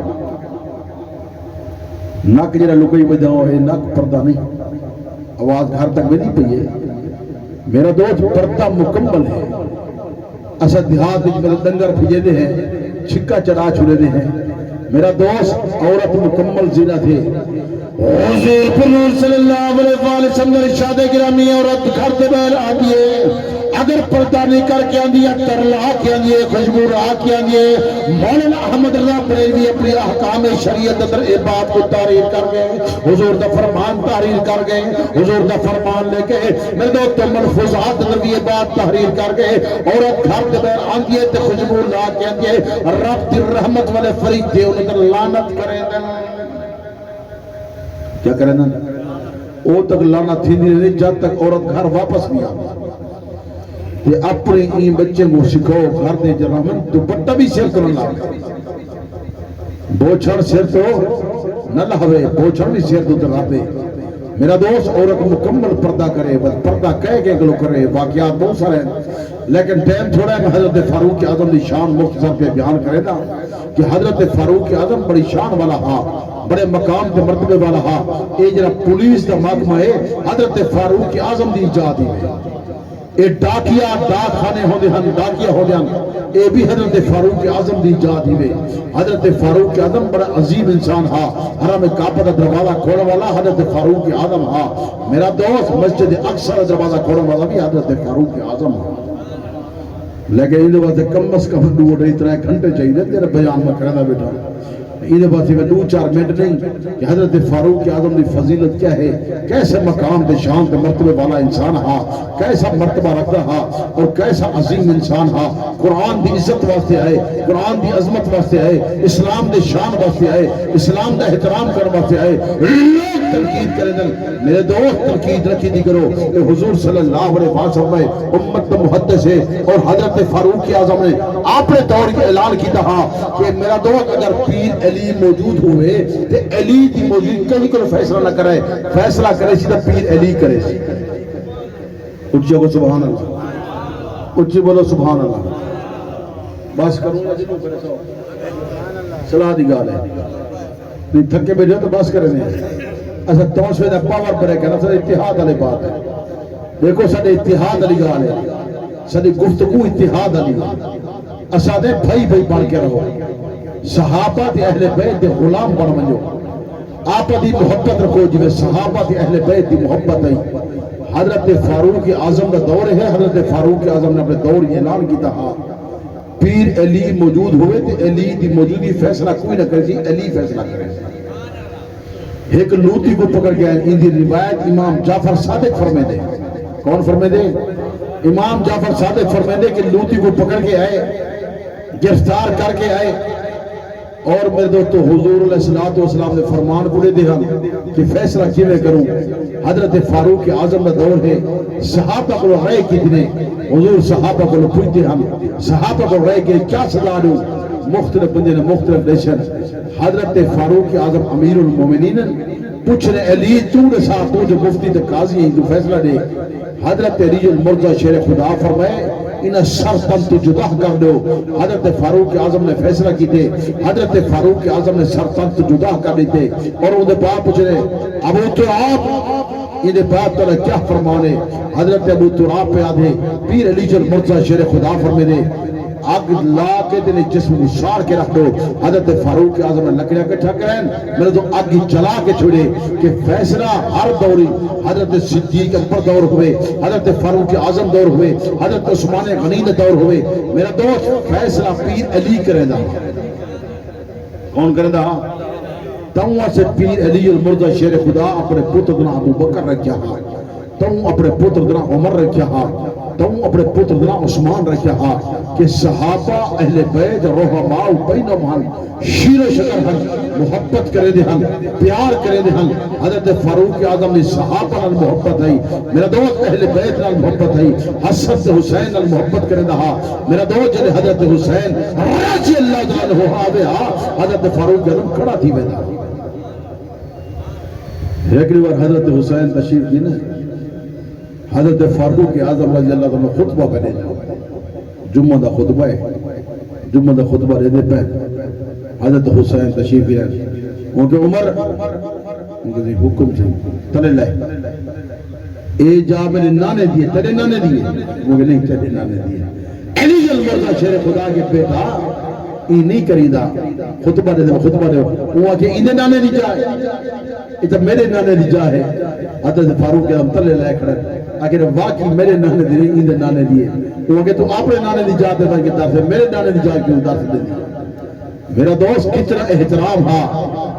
نک جڑا لکئی بجاؤ ہے، نک پردہ نہیں، آواز گھر تک بھی نہیں پئی ہے. میرا دوست پردہ مکمل ہے. اسا دیہات میں ڈنگر بھیجے دے ہیں، چھکا چڑھا چھڑے دے ہیں. میرا دوست عورت مکمل زینہ تھے. حضور پر صلی اللہ علیہ وسلم ارشاد گرامی عورت گھر دے بہر آتی ہے اگر پردہ نہیں کر کے آندی ہے، ترلا کے آندی ہے، خوشبو را کے آندی ہے. مولانا احمد رضا بریلوی اپنی احکام شریعت در اے بات کو تحریر کر گئے، حضور دا فرمان تحریر کر گئے، حضور دا فرمان لے کے میرے دوست ملفوظات در یہ بات تحریر کر گئے. عورت گھر دے بہر آندی ہے تے خوشبو لا کے آندی ہے، رب دی رحمت والے فرید دے انہیں در لعنت کریں دیں. کیا کریں نا او تک لعنت تھی نہیں جب تک عورت گھر واپس نہیں آتی. یہ اپنے این بچے کو سکھاؤ گھر دے جرامن دوپٹہ بھی سیر تو نہ لاؤ، بوچھڑ سیر تو نہ لاوے، بوچھڑ بھی سیر تو دراتے. میرا دوست عورت مکمل پردہ کرے، بس پردہ کہہ کے گلو کرے. واقعات بہت سارے ہیں لیکن ٹائم تھوڑا ہے. حضرت فاروق اعظم کی شان مختصر پہ بیان کرے نا کہ حضرت فاروق اعظم بڑی شان والا ہاں، بڑے مقام کے مرتبے والا ہاں. یہ جنہا پولیس دا محکمہ ہے حضرت فاروق اعظم دی ایجاد ہی ہے. اے ڈاکیا ڈاک خانے ہوندے ہن، ڈاکیا ہوندے ہن، اے بھی حضرت فاروق اعظم دی ایجاد ہی ہے. حضرت فاروق اعظم بڑا عظیم انسان ہاں. حرم کعبہ دا دروازہ کھولنے والا حضرت فاروق اعظم ہاں. میرا دوست مسجد اقصی دا دروازہ کھولنے والا بھی حضرت فاروق اعظم ہاں. لیکن انہوں واسطے کم از کم 2-3 گھنٹے چاہیے تیرے بیان میں کرنا بیٹھا. انہیں بات میں 2-4 منٹ نہیں کہ حضرت فاروق اعظم کی فضیلت کیا ہے، کیسے مقام دے شان دے مرتبے والا انسان ہاں، کیسا مرتبہ رکھتا ہاں اور کیسا عظیم انسان ہاں. قرآن دی عزت واسطے آئے، قرآن دی عظمت واسطے آئے، اسلام دے شان واسطے آئے، اسلام دا احترام کرنے واسطے آئے. لوگ تنقید کرے دن، میرے دوست تنقید رکھی دی کرو کہ حضور صلی اللہ علیہ وسلم امت محدث ہے اور حضرت فاروق اعظم نے آپ نے دور کے اعلان کیتا ہاں کہ میرا دوست اگر پیر علی موجود ہوئے تے علی دی موجود کہیں کوئی فیصلہ نہ کرے، فیصلہ کرے سیدھا پیر علی کرے. اچھے کو سبحان اللہ، اچھے بولو سبحان اللہ. بس کروں گا جنہوں کرے سو صلاح دی گال ہے نہیں تھکے بیٹھے تو بس کرے نہیں. اچھا توسوے دا پاور برے کرنا سارے اتحاد علی بات ہے. دیکھو سارے اتحاد علی گال ہے، سارے گفتگو اتحاد علی گال. اچھا دے بھائی بھائی بڑھ کے رہو، صحابہ دی اہل بیت دے غلام بڑھ منجو، آپ دی محبت رکھو جی صحابہ دی اہل بیت دی محبت ہے. حضرت فاروق اعظم کا دور ہے. حضرت فاروق اعظم نے اپنے دور یہ اعلان کیتا ہاں پیر علی موجود ہوئے تے علی دی موجودی فیصلہ کوئی نہ کرے سی، علی فیصلہ کرے. ایک لوتی کو پکڑ گیا. ان دی روایت امام جعفر صادق فرمے دے. کون فرمے دے؟ امام جعفر صادق فرمے دے کہ لوتی کو پکڑ کے آئے، گرفتار کر کے آئے اور میرے دوستو حضور علیہ السلام نے فرمان پڑے دے ہم کہ فیصلہ کیویں کروں. حضرت فاروق اعظم کا دور ہے. صحابہ کو رائے کتنے حضور صحابہ کو پوچھتے ہم صحابہ کو رائے کہ کیا سزا دوں. مختلف بندے نے مختلف ڈیشن. حضرت فاروق اعظم امیر المومنین پوچھ رہے علی تو نے صاحب تو جو مفتی تے قاضی ہیں تو فیصلہ دے. حضرت علی المرضی شیر خدا فرمائے انہیں سر تو جدا کر دو. حضرت فاروق اعظم نے فیصلہ کی تھے. حضرت فاروق اعظم نے سر تو جدا کر دیتے اور انہیں باپ پوچھ رہے ابو تراب انہیں باپ تو کیا فرمانے. حضرت ابو تراب پہ آدھے پیر علی المرضی شیر خدا فرمے دے آگ لا کے دنے جسم کو سار کے رکھ دو. حضرت فاروق اعظم نے لکڑیاں کٹھا کریں میں نے تو آگی چلا کے چھوڑے کہ فیصلہ ہر دوری حضرت صدیق اکبر دور ہوئے، حضرت فاروق اعظم دور ہوئے، حضرت عثمان غنی دور ہوئے. میرا دوست فیصلہ پیر علی کرے دا. کون کرے دا؟ تاؤں سے پیر علی المرضی شیر خدا اپنے پتر ابو بکر رکھیا. تم اپنے پتر دنا عمر رکھیا ہا تم اپنے پتر دنا عثمان رکھیا ہا کہ صحابہ اہل بیت رحماء بینہم ہن شیر و شکر ہن محبت کرے دے ہن پیار کرے دے ہن حضرت فاروق اعظم نے صحابہ نال محبت ہے میرا دوست اہل بیت نال محبت ہے حسن سے حسین نال محبت کرے دا میرا دوست جڑے حضرت حسین رضی اللہ تعالی عنہ آوے ہا حضرت فاروق اعظم کھڑا تھی ویدا ایک بار حضرت حسین تشریف دی نا حضرت فاروق اعظم رضی اللہ عنہ خطبہ کرے جمعہ دا خطبہ ہے جمعہ دا خطبہ رہے دے پہ حضرت حسین تشریف ہے ان کے عمر ان کے حکم چاہیے تلے لائے اے جا میرے نانے دیئے تلے نانے دیئے وہ کہ نہیں تلے نانے دیئے علی المرضى شیر خدا کے بیٹا ای نہیں کریدا خطبہ دے وہ کہ انہیں نانے دی جائے یہ تو میرے نانے دی جائے حضرت فاروق اعظم تلے لائے کھڑے اگر واقعی میرے نانے دی انہیں نانے دیئے وہ کہ تو اپنے نانے دی جاتے تھا کہ درس میرے نانے دی جا کیوں درس دے دی میرا دوست کتنا احترام ہا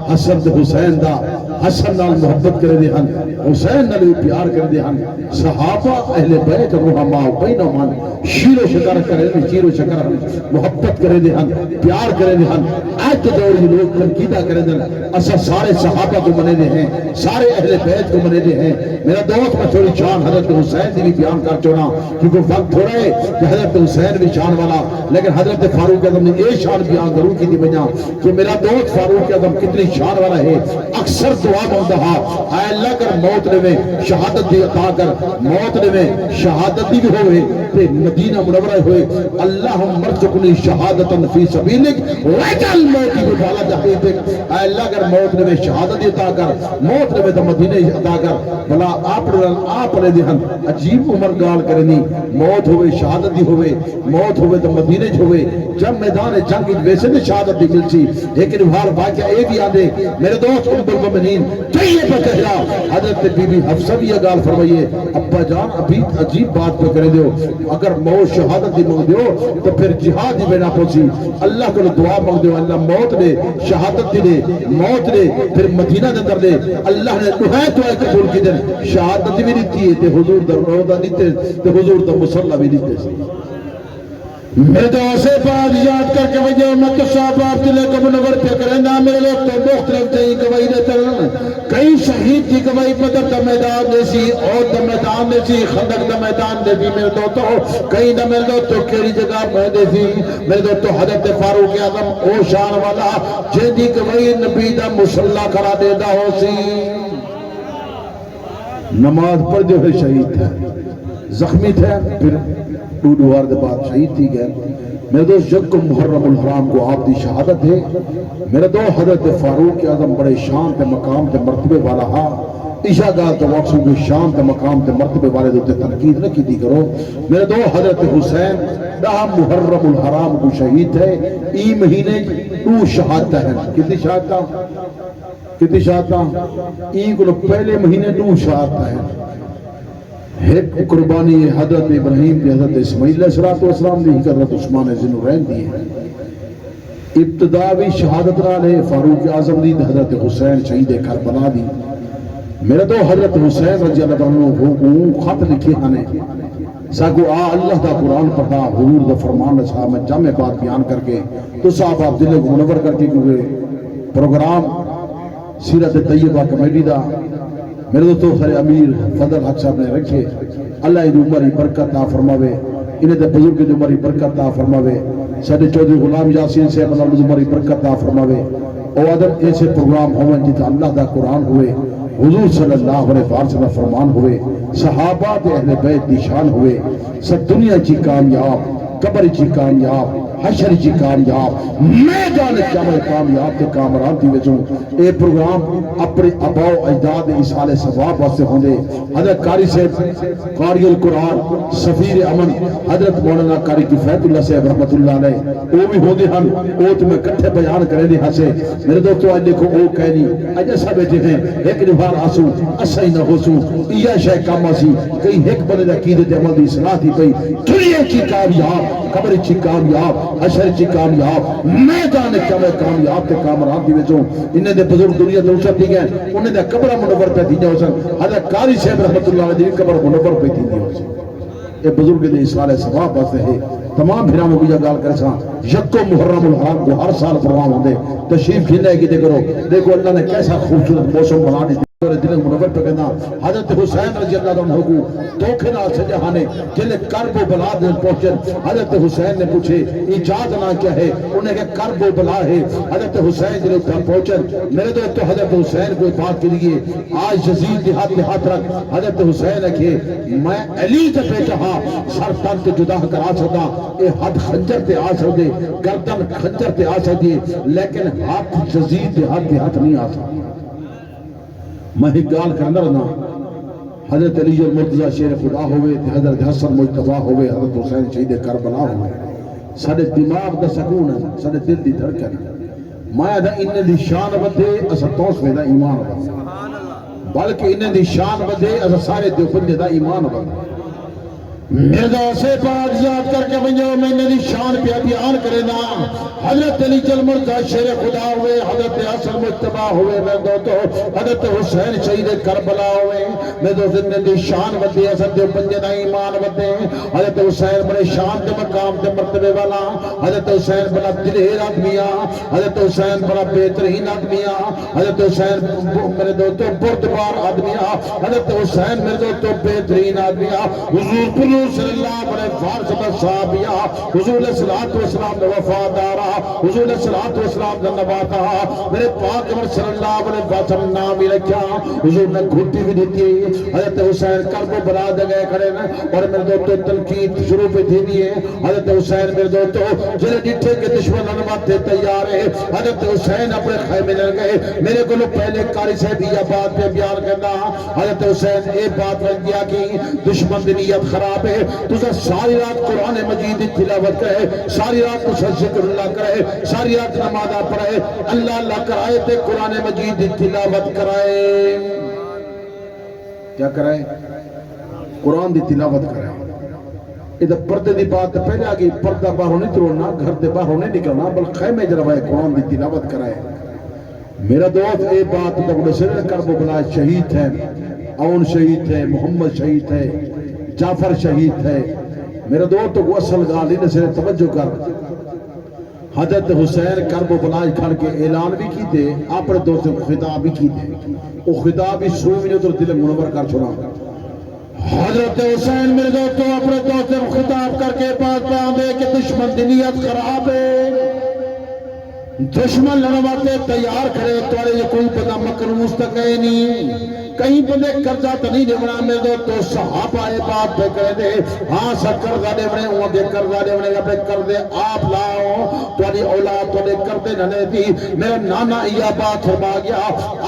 حسن تے حسین دا حسن نال محبت کرے دے ہن حسین نال پیار کرے دے ہن صحابہ اہل بیت رحماء بینہم ہن شیر و شکر کرے دے شیر و شکر محبت کرے دے ہن پیار کرے دے ہن آج کے دور میں لوگ تنقیدہ کرے دے اسا سارے صحابہ کو منے دے ہیں سارے اہل بیت کو منے دے ہیں میرا دوست میں تھوڑی شان حضرت حسین دی بھی بیان کر چونا کیونکہ وقت تھوڑا ہے کہ حضرت حسین بھی شان والا لیکن حضرت فاروق اعظم نے یہ شان بیان ضرور کی دی بجا کہ میرا دوست فاروق اعظم کتنی شان والا ہے اکثر دعا مانگتا ہا اے اللہ کر موت نے میں شہادت دی عطا کر موت نے میں شہادت دی بھی ہوئے تے مدینہ منورہ ہوئے اللہم مرزقنی شہادتا فی سبیلک وجعل موتی بجالا جحیتک اے اللہ کر موت نے میں شہادت دی عطا کر موت نے میں تو مدینہ عطا کر بلا آپ نے دہن عجیب عمر گال کرنی موت ہوئے شہادت دی ہوئے موت ہوئے تو مدینہ ہوئے جب میدان جنگ ویسے نے شہادت دی ملچی لیکن بھار واقعہ اے بھی آدھے میرے دوست ام المؤمنین طیب کہلا حضرت بی بی حفصہ بھی یہ گال فرمائیے ابا جان ابھی عجیب بات پہ کرے دیو اگر موت شہادت دی مانگ دیو تو پھر جہاد دی بنا پوچھی اللہ کو دعا مانگ دیو اللہ موت دے شہادت دی دے موت دے پھر مدینہ دے در دے اللہ نے دعائیں دعائیں قبول کی دن شہادت بھی دیتی ہے تے حضور در روضہ دیتے تے حضور در مصلہ بھی دیتے سے میرے دوستے بعد یاد کر کے وجہ میں تو صحابہ عبداللہ کو منور پہ کریں نا میرے لوگ تو مختلف تھے گواہی دیتے ہیں کئی شہید کی گواہی بدر دا میدان دیسی اور دا میدان دیسی خندق دا میدان دیسی میرے دوستو کئی نہ میرے دوستو کیری جگہ میں دیسی میرے دوستو حضرت فاروق اعظم او شان والا جن دی گواہی نبی دا مسلح کرا دے دا ہو سی نماز پڑھ جو ہے شہید تھا زخمی تھے پھر دوار دے بعد شہید تھی گئے میرے دوست جب کو محرم الحرام کو آپ دی شہادت ہے میرے دوست حضرت فاروق اعظم بڑے شان تے مقام تے مرتبے والا ہا عشاء گاہ تے وقت کی شان تے مقام تے مرتبے والے دے تنقید نہ کی دی کرو میرے دوست حضرت حسین دا محرم الحرام کو شہید ہے ای مہینے تو شہادت ہے کتنی شہادت ای کو پہلے مہینے تو شہادت ہے ایک قربانی حضرت ابراہیم دی حضرت اسماعیل علیہ السلام دی حضرت عثمان ذوالنورین دی ہے ابتدا بھی شہادت رالے فاروق اعظم دی حضرت حسین شہید کربلا دی میرے تو حضرت حسین رضی اللہ عنہ خط لکھے ہنے ساکو اللہ دا قرآن پڑھا حضور دا فرمان رسا میں جامع بات بیان کر کے تو صاحب عبداللہ کو منور کر کے کیونکہ پروگرام سیرت طیبہ کمیٹی دا میرے دوستو سارے امیر فضل حق صاحب نے رکھے اللہ ان عمری برکت عطا فرماوے انہیں دے بزرگ کی عمری برکت عطا فرماوے سارے چودھری غلام یاسین سے اللہ عمری برکت عطا فرماوے او آدم ایسے پروگرام ہوئے جتا اللہ دا قرآن ہوئے حضور صلی اللہ علیہ وسلم فرمان ہوئے صحابہ دے اہل بیت دی شان ہوئے سب دنیا چی کامیاب قبر چی کامیاب حشر چی کامیاب میدان جامع کامیاب تے کامران تھی ویسوں اے پروگرام اپنے اباؤ اجداد اسال ثواب واسطے ہوندے حضرت قاری صاحب قاری القرآن سفیر امن حضرت مولانا قاری کفایت اللہ صاحب رحمت اللہ علیہ وہ بھی ہوندے ہن وہ تمہیں کٹھے بیان کرے دے ہسے میرے دوستو آج دیکھو او کہنی آج ایسا بیٹھے ہیں ایک نبھار آسو اسا ہی نہ ہوسو یہ شے کام آسی کئی ایک بلے دا قیدت عمل دی صلاح تھی پئی دنیا کی کامیاب قبر چی کامیاب اشر چی کامیاب میدان چوے کامیاب تے کامران دی وچوں انہیں دے بزرگ دنیا دے اوچھا دی گئے انہیں دے قبر منور پہ دی جاؤ سن حضرت قاری صاحب رحمت اللہ علیہ دی قبر منور پہ دی جاؤ سن یہ بزرگ دے سال ثواب واسطے ہے تمام بھیرا میں بھی گال کرے ساں یکو محرم الحرام کو ہر سال پروگرام ہوندے تشریف گھنے کی دے کرو دیکھو اللہ نے کیسا خوبصورت موسم بنا دی دل منور پہ کہنا حضرت حسین رضی اللہ عنہ کو دھوکے نال سجہانے جلے کرب و بلا دے پہنچن حضرت حسین نے پوچھے ایجاد نہ کیا ہے انہیں کہ کرب و بلا ہے حضرت حسین جلے پہنچن میرے دوستو حضرت حسین کو بات کے لیے آج یزید کے ہاتھ رکھ حضرت حسین رکھے میں علی تے پہ چاہا سر تن تے جدا کرا سکتا اے حد خنجر تے آ سکتے گردن خنجر تے آ سکتی لیکن ہاتھ یزید کے ہاتھ نہیں آ سکتا میں ایک گال کرنا رہنا حضرت علی المرتضی شیر خدا ہوئے حضرت حسن مجتبہ ہوئے حضرت حسین شہید کربلا ہوئے سارے دماغ دا سکون ہے سارے دل دی دھڑکن میں دا انہیں دی شان بدے اسا توس میں دا ایمان بدے بلکہ انہیں دی شان بدے اسا سارے دیوبندے دا ایمان بدے میرے سے پاک یاد کر کے بنجو میں انہیں دی شان پہ بیان کرے نا حضرت علی المرتضی شیر خدا ہوئے حضرت حسن مجتبہ ہوئے میں دوتو حضرت حسین شہید کربلا ہوئے میں دوتو انہیں دی شان بدے اسا دیوبندے دا ایمان بدے حضرت حسین بڑے شان دے مقام دے مرتبے والا حضرت حسین بڑا دلیر آدمیاں حضرت حسین بڑا بہترین آدمیاں حضرت حسین میرے دوستو بردبار آدمیاں حضرت حسین میرے دوستو بہترین آدمیاں حضور صلی اللہ علیہ وسلم صحابیہ حضور علیہ السلام نے وفادارا حضور علیہ السلام نے نباتا میرے پاک عمر صلی اللہ علیہ وسلم نام ہی رکھا حضور نے گھٹی بھی دیتی حضرت حسین کرب و بلا دے گئے کھڑے اور میرے دوستو تنقید شروع پہ دے دیئے حضرت حسین میرے دوستو جنہیں ڈٹھے کے دشمن نماتے تیار ہے حضرت حسین اپنے خیمے لے گئے میرے کو لو پہلے قاری صاحب یہ بات پہ بیان کرنا حضرت حسین ایک بات رکھ دیا کہ دشمن دی نیت خراب ہے تو ساری رات قرآن مجید تلاوت کرے ساری رات تو ذکر اللہ کرے ساری رات نماز پڑھے اللہ اللہ کرائے تے قرآن مجید تلاوت کرائے کیا کرائے قرآن دی تلاوت کرائے ادھر پردے دی بات پہلے آگئی پردہ باہر نہیں تروڑنا گھر دے باہر نہیں نکلنا بل خیمے جروائے قرآن دی تلاوت کرائے میرا دوست اے بات تک نصر کرب و بلا شہید ہے اون شہید ہے محمد شہید ہے جعفر شہید ہے میرے دوست کو اصل غالی نے سے توجہ کر حضرت حسین کرب و بلا کھڑ کے اعلان بھی کی تھے اپنے دوست کو خطاب بھی کی تھے وہ خطاب بھی سوئی میں تو دل منور کر چھوڑا حضرت حسین میرے دوست اپنے دوست کو خطاب کر کے پاس باندھے کہ دشمن دی نیت خراب ہے دشمن لڑواتے تیار کرے توڑے یہ کوئی بندہ مکروس تک ہے نہیں کہیں بندے قرضہ تو نہیں دیونا میں تو صحابہ آئے بات پہ کرے دے ہاں سا قرضہ دیونے ہوں دے قرضہ دیونے اپنے قرضے آپ لاؤ توڑی اولاد توڑے قرضے نہ دی میرا نانا یہ بات فرما گیا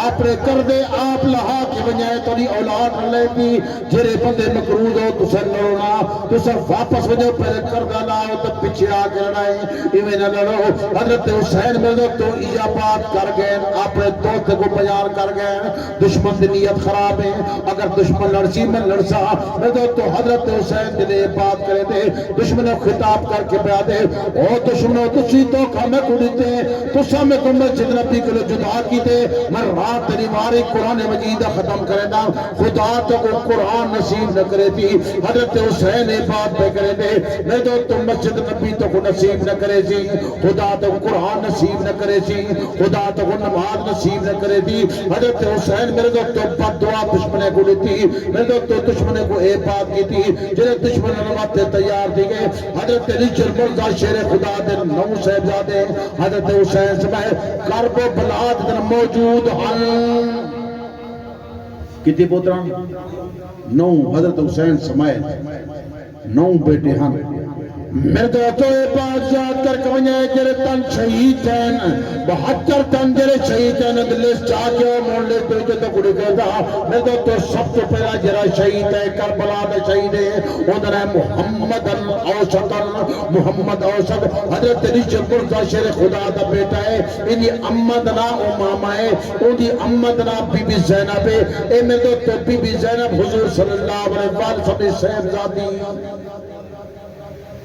اپنے قرضے آپ لہا کی بنجائے توڑی اولاد نہ لے دی جرے بندے مکروز ہو تو سر لڑنا تو سر واپس وجہ پہلے قرضہ لاؤ تو پچھے آ کے لڑائیں ایویں نہ لڑو حضرت حسین میں تو یہ بات کر گئے اپنے دوست کو بیان کر گئے دشمن دی نیت خراب ہے اگر دشمن لڑسی میں لڑسا میں تو حضرت حسین دلے بات کرے دے دشمنوں خطاب کر کے بیا دے او دشمنوں تسی تو کھامے کھڑیتے تو سامنے کو مسجد نبی کے لئے جدا کی دے میں رات تیری ماری قرآن مجید ختم کرے دا خدا تو کو قرآن نصیب نہ کرے دی حضرت حسین بات پہ کرے دے میں تو مسجد نبی تو کو نصیب نہ کرے دی خدا تو قرآن نصیب نہ کرے دی خدا تو کو نماز نصیب نہ کرے دی حضرت حسین میرے تو بد دعا دشمنے کو لیتی میرے تو دشمنے کو ایک بات کی تھی جنہیں دشمن نماتے تیار دی گئے حضرت علی المرتضی شیر خدا دے نو صاحبزادے حضرت حسین سمائے کرب و بلا دن موجود ہیں کتنی پوتران نو حضرت حسین سمائے نو بیٹے ہیں میرے دوستو ایک بات یاد کر کے ونجے جرے تن شہید ہیں 72 تن جرے شہید ہیں دلس چاکے مولے پیچھے تو گڑی کہتا میرے دوستو سب تو پہلا جرہ شہید ہے کربلا میں شہید ہے ادھر ہے محمد اوسط حضرت علی المرتضی شیر خدا دا بیٹا ہے انہی امد نا امامہ ہے انہی امد نا بی بی زینب ہے اے میرے دوستو بی بی زینب حضور صلی اللہ علیہ وسلم صاحب ذاتی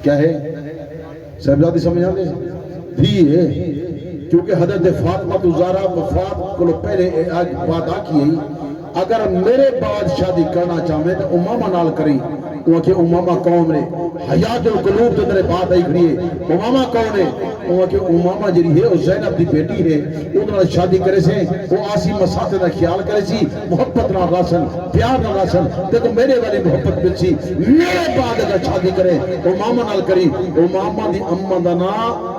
کیا ہے صاحبزادی سمجھ آتے دھی ہے، کیونکہ حضرت فاطمہ زہرا وفات کو پہلے آج بات آکی ہے اگر میرے بعد شادی کرنا چاہے تو امامہ نال کریں، وہ کہ امامہ کون ہے؟ حیات القلوب تو میرے بات آئی کھڑی ہے، امامہ کون ہے؟ وہ کہ امامہ جری ہے وہ زینب دی بیٹی ہے، انہوں نے شادی کرے سے وہ آسی مساتے دا خیال کرے سی، محبت نہ راسن پیار نہ راسن دیکھو میرے والی محبت بچ سی، میرے بعد اگر شادی کرے امامہ نال کری، امامہ دی امہ دا نام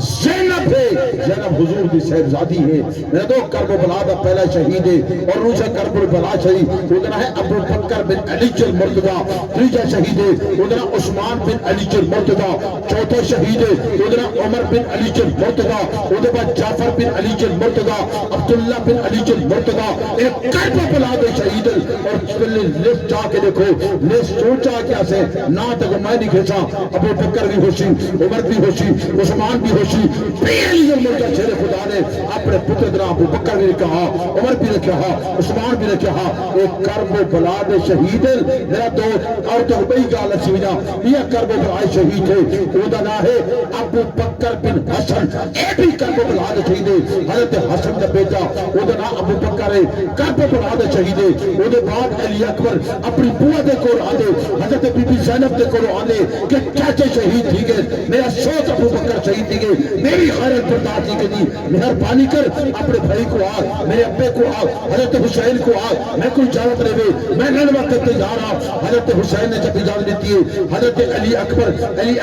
زینب ہے، زینب حضور دی صاحبزادی ہے، میرے دو کرب و بلا دا پہلا شہید ہے، اور روچہ کرب و بلا شہید ادھنا ہے ابو بکر بن علی المرتضی، تیجا شہید ہے ادھنا عثمان بن علی المرتضی، چوتھا شہید ہے ادھنا عمر بن علی المرتضی، ادھے بعد جعفر بن علی المرتضی، عبداللہ بن علی المرتضی، ایک کرب و بلا دے شہید ہے، اور چلے لسٹ جا کے دیکھو، لسٹ سوچا کیا سے نا تک میں نہیں کھیسا، ابو بکر بھی ہوشی، عمر بھی ہوشی، عثمان بھی پیلی ملکہ چھڑے خدا نے اپنے پتر دنا ابو بکر بھی کہا، عمر بھی کہا، عثمان بھی کہا، ایک کرب و بلا دے شہید میرا دو اور تو بئی گال سمجھا یہ کرب و بلا شہید ہے، وہ دا ہے ابو بکر بن حسن، اے بھی کرب و بلا دے شہید ہے، حضرت حسن دا بیٹا وہ دا ابو بکر ہے، کرب و بلا دے شہید ہے، وہ دے بعد علی اکبر اپنی بوہ دے کو آدھے، حضرت بی بی زینب دے کو آدھے کہ چاچے شہید تھی گئے، میرا سوچ ابو بکر شہید تھی گئے، میری خیرت برداشت کی دی، مہربانی کر اپنے بھائی کو آگ، میرے ابے کو آگ، حضرت حسین کو آگ، میں کوئی اجازت لے گئے، میں نن وقت تیار ہوں، حضرت حسین نے جب اجازت دیتی ہے، حضرت علی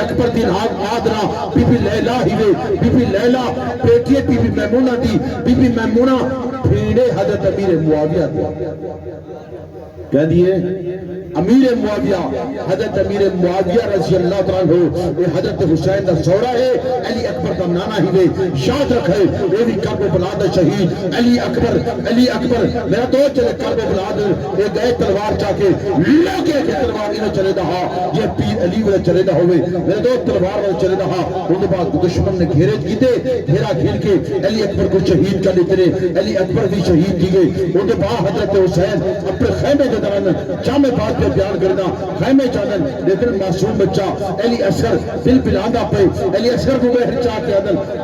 اکبر دین آگ آدھنا، بی بی لیلہ ہی وے، بی بی لیلہ بیٹی بی بی میمونہ دی، بی بی میمونہ پھیڑے حضرت امیر معاویہ دی، کہہ دیئے امیر معاویہ، حضرت امیر معاویہ رضی اللہ تعالیٰ عنہ، حضرت حسین دا سورہ ہے، علی اکبر دا نانا ہی دے، یاد رکھے یہ بھی کرب و بلا دا شہید، علی اکبر میرا دو چلے کرب و بلا دا ایک گئے تلوار چاکے لوگے کے تلوار انہیں چلے دہا، یہ پیر علی والے چلے دہا ہوئے، میرے دو تلوار والے چلے دہا، ان بعد دشمن نے گھیرے کیتے، گھیرا گھیر کے علی اکبر کو شہید کر لیتے رہے، علی اکبر بھی شہید کی گئے، ان بعد حضرت حسین اپنے خیمے کے دران جامع بات پہ بیان کرنا، خیمے چاہدن لیکن معصوم بچہ علی اصغر دل پلاندہ پہ، علی اصغر کو بہر چاہ کے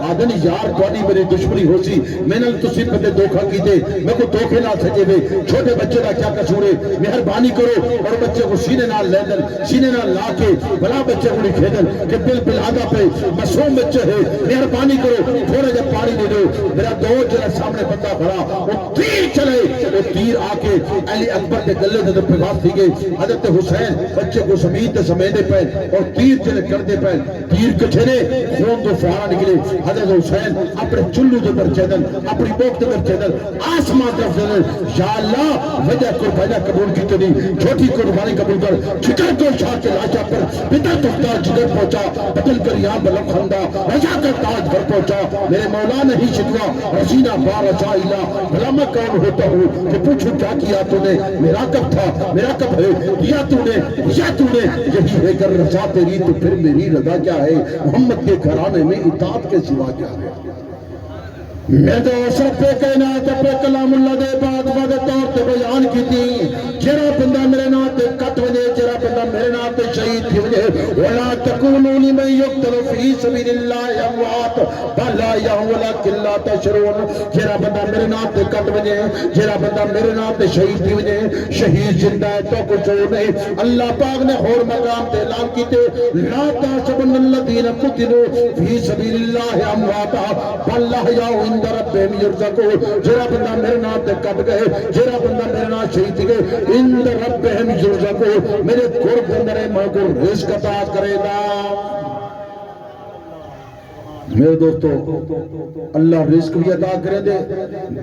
آدن یار کوانی میری دشمنی ہو سی، میں نے تسی پتے دھوکھا کی دے، میں کو دھوکے نہ سکے بے، چھوٹے بچے دا کیا قصور ہے، مہربانی کرو اور بچے کو سینے نال لے دن، سینے نال لا کے بلا بچے کو نہیں کھیدن کہ دل پلاندہ پہ معصوم بچے ہے، مہربانی کرو تھوڑے جب پانی دے دو، میرا دو جلے سامنے بندہ کھڑا، وہ تیر چلے، وہ تیر آکے علی اکبر کے گلے دے پیغام تھی گئی، حضرت حسین بچے کو سمیت سمیدے پہ اور تیر چلے کردے پہ، تیر کچھنے خون تو فہارا نکلے، حضرت حسین اپنے چلو دے پر چیدن، اپنی موقت پر چیدن، آسمان طرف چیدن، یا اللہ وجہ قربانہ قبول کی تنی، چھوٹی قربانی قبول کر، چھکر تو شاہ کے لاجہ پر پتر تختار جگر پہنچا، بدل کر یہاں بلک خندہ، رجا کر تاج گھر پہنچا، میرے مولا نہیں شکوا، رسینہ بار چاہیلا، بھلا میں کون ہوتا ہوں کہ پوچھو کیا کیا تو نے، میرا کب تھا، میرا کب ہے، یا تو نے یہی ہے گر رضا تیری تو پھر میری رضا کیا ہے، محمد کے گھرانے میں اطاعت کے سوا کیا ہے، میں تو سب پہ کائنات پہ کلام اللہ دے بات طور تے بیان کی تھی، جرا بندہ میرے نام تے کٹ وجے، جرا بندہ میرے نام تے شہید تھی وجے، وَلَا تَكُونُوا لِمَنْ يُقْتَلُ فِي سَبِيلِ اللَّهِ أَمْوَاتٌ بَلْ أَحْيَاءٌ وَلَكِنْ لَا تَشْعُرُونَ، جرا بندہ میرے نام تے کٹ وجے، جرا بندہ میرے نام تے شہید تھی وجے، شہید زندہ ہے تو کچھ ہو نہیں، اللہ پاک نے اور مقام تے اعلان کیتے، لَا تَحْسَبُنَّ الَّذِينَ قُتِلُوا فِي سَبِيلِ اللَّهِ أَمْوَاتًا بَلْ أَحْيَاءٌ عِندَ رَبِّهِمْ يُرْزَقُونَ، جرا بندہ میرے نام تے کٹ گئے، جرا بندہ میرے نام شہید گئے، عند ربهم يرزقون، میرے قرب میرے ماں کو رزق عطا کرے گا، میرے دوستو اللہ رزق بھی عطا کرے دے،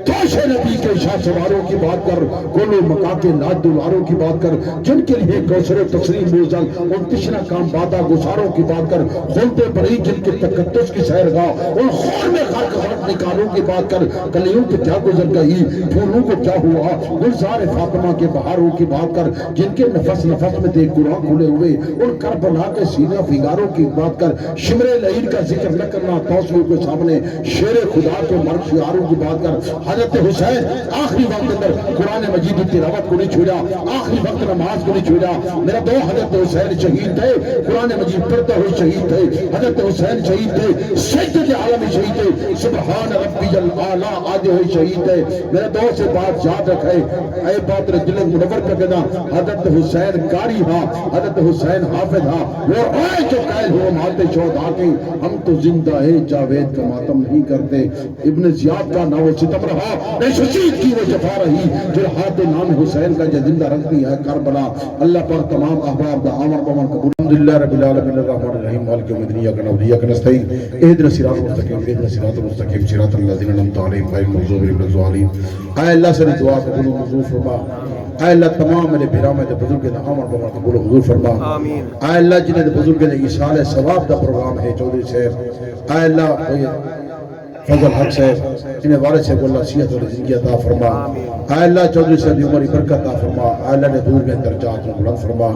دوش نبی کے شاہ سواروں کی بات کر، گولو مکاتے ناد دلاروں کی بات کر، جن کے لیے کوثر و تسلیم موزل ان تشنہ کام بادہ گزاروں کی بات کر، خلدے بڑی جن کے تقدس کی سہرگاہ ان خور میں خرق خرق نکالوں کی بات کر، کلیوں پہ کیا گزر گئی، پھولوں کو کیا ہوا، گلزار فاطمہ کے بہاروں کی بات کر، جن کے نفس میں دیکھ قرآن کھلے ہوئے، ان کربلا کے سینہ فگاروں کی بات کر، شمر لعین کا ذکر نہ کرنا طرح توسیع کے سامنے شیر خدا کے مرد شعاروں کی بات کر حضرت حسین آخری وقت کے اندر قرآن مجید کی تلاوت کو نہیں چھوڑا، آخری وقت نماز کو نہیں چھوڑا. میرا دو حضرت حسین شہید تھے، قرآن مجید پڑھتے ہوئے شہید تھے. حضرت حسین شہید تھے، سجدہ عالمی شہید تھے، سبحان ربی الاعلیٰ آج ہوئے شہید تھے. میرا دو سے بات یاد رکھے، اے بات دل منور کر دینا. حضرت حسین قاری ہاں، حضرت حسین حافظ ہاں، وہ آئے جو قائل ہو ماتے شہداء کے. ہم تو زندہ ہے جاوید کا ماتم نہیں کرتے. ابن زیاد کا نہ وہ ستم رہا، نہ ششید کی وہ جفا رہی، جرحات نام حسین کا جو زندہ رکھتی ہے کربلا. اللہ پر تمام احباب دا عامر بمن قبول. الحمدللہ رب العالمین الرحمن الرحیم مالک یوم الدین ایاک نعبد و ایاک نستعین اهدنا الصراط المستقیم اهدنا الصراط المستقیم صراط الذین انعمت علیہم غیر المغضوب علیہم ولا الضالین. اے اللہ سے دعا قبول و منظور فرما. اے اللہ تمام میرے بھرامے دے بزرگ دا عامر بمن قبول و منظور فرما. آمین. اے اللہ جنہیں دے بزرگ دے ایصال ثواب دا پروگرام ہے چودھری صاحب، اے اللہ فضل حق سے جنہیں وارث سے اللہ صحت اور زندگی عطا فرما. اے اللہ چودھری صاحب دی عمر برکت عطا فرما. اے اللہ نے بزرگ کے درجات کو بلند فرما،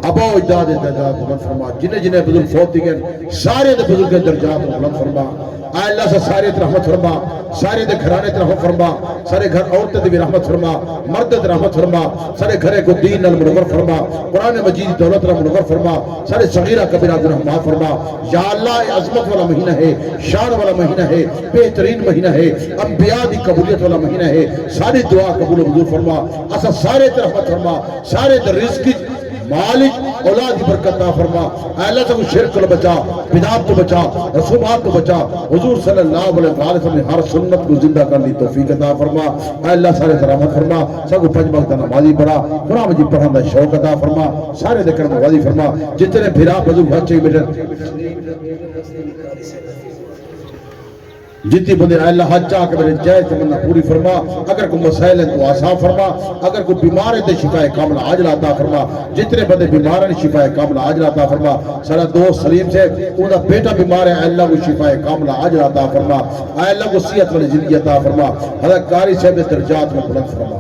ابا و اجداد کے درجات کو بلند فرما. جنہیں بزرگ فوت دیگر سارے دے بزرگ کے درجات کو بلند فرما. اے اللہ سے سارے تے رحمت فرما، سارے دے گھرانے تے رحمت فرما، سارے گھر عورتیں تے بھی رحمت فرما، مرد تے رحمت فرما، سارے گھرے کو دین نال منور فرما، قرآن مجید دولت نال منور فرما، سارے صغیرہ کبیرہ گناہ معاف فرما. یا اللہ یہ عظمت والا مہینہ ہے، شان والا مہینہ ہے، بہترین مہینہ ہے، انبیاء دی قبولیت والا مہینہ ہے. ساری دعا قبول و منظور فرما. اسا سارے تے رحمت فرما، سارے تے رزق مالک اولاد کی برکت عطا فرما. اے اللہ سے شرک کو بچا، بدعات کو بچا، رسومات کو بچا. حضور صلی اللہ علیہ وسلم نے ہر سنت کو زندہ کرنے کی توفیق عطا فرما. اے اللہ سارے تے رحمت فرما. سب کو پنج وقت نمازی پڑھا، قرآن مجید پڑھنے دا شوق عطا فرما. سارے دے کرم نوازی فرما. جتنے بھرا بزرگ بچے بیٹھے جتنی بندے اے اللہ حج چاہ کے میرے جائز تمنا پوری فرما. اگر کوئی مسائل ہیں تو آسان فرما. اگر کوئی بیمار ہے تو شفا کامل عاجل عطا فرما. جتنے بندے بیمار ہیں شفا کامل عاجل عطا فرما. سارا دوست سلیم سے انہا بیٹا بیمار ہے، اے اللہ کو شفا کامل عاجل عطا فرما. اے اللہ کو صحت والی زندگی عطا فرما. حضرت قاری صاحب درجات میں بلند فرما.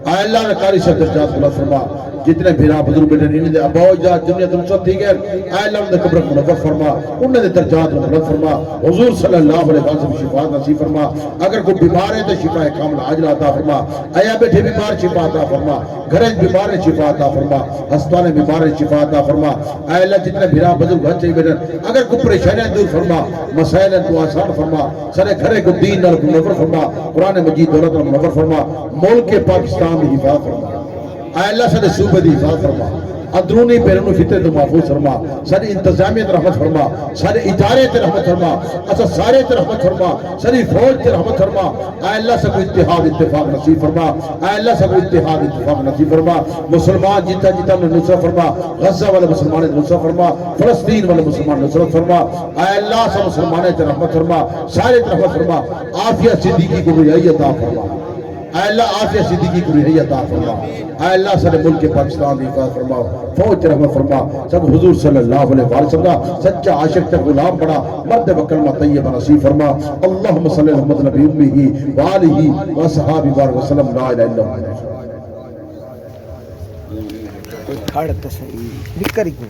اے اللہ نے قاری صاحب درجات بلند فرما. جتنے بھیرا بزرگ بیٹے انہیں دے ابا و اجداد جنہیں تم سب تھی گئے، اے اللہ نے قبر منور فرما، انہیں دے درجات بلند فرما. حضور صلی اللہ علیہ وسلم شفا نصیب فرما. اگر کوئی بیمار ہے تو شفا کامل عاجل عطا فرما. ایا بیٹھے بیمار شفا عطا فرما، گھر بیمار شفا عطا فرما، ہسپتال بیمار شفا عطا فرما. اے اللہ جتنے بھیرا بزرگ بچے بیٹے اگر کوئی پریشانیاں دور فرما، مسائل تو آسان فرما. سارے گھر کو دین نال منور فرما، قرآن مجید دولت نال منور فرما. ملک پاکستان کی حفاظت فرما. اے اللہ سارے صوبے دی حفاظت فرما. اندرونی بیرونی فتنے تو محفوظ فرما. ساری انتظامیت رحمت فرما، سارے ادارے تے رحمت فرما، اسا سارے تے رحمت فرما، ساری فوج تے رحمت فرما. اے اللہ سب اتحاد اتفاق نصیب فرما. اے اللہ سب اتحاد اتفاق نصیب فرما. مسلمان جتا جتا نے نصرت فرما. غزہ والے مسلمان نصرت فرما، فلسطین والے مسلمان نصرت فرما. اے اللہ سب مسلمانوں تے رحمت فرما، سارے تے رحمت فرما. عافیت صدیقی کو رہائی عطا فرما. اے اللہ عافیت صدیقی کو رہائی عطا فرما. اے اللہ سارے ملک پاکستان کی حفاظت فرما، فوج رحمت فرما. سب حضور صلی اللہ علیہ وسلم سچا عاشق تے غلام بڑا، مرد بکلمہ طیبہ نصیب فرما. اللہم صلی اللہ علیہ نبی امہ وآلہ وصحابہ بارک وسلم. لا الہ الا اللہ. کوئی کھڑ تو صحیح بکری کو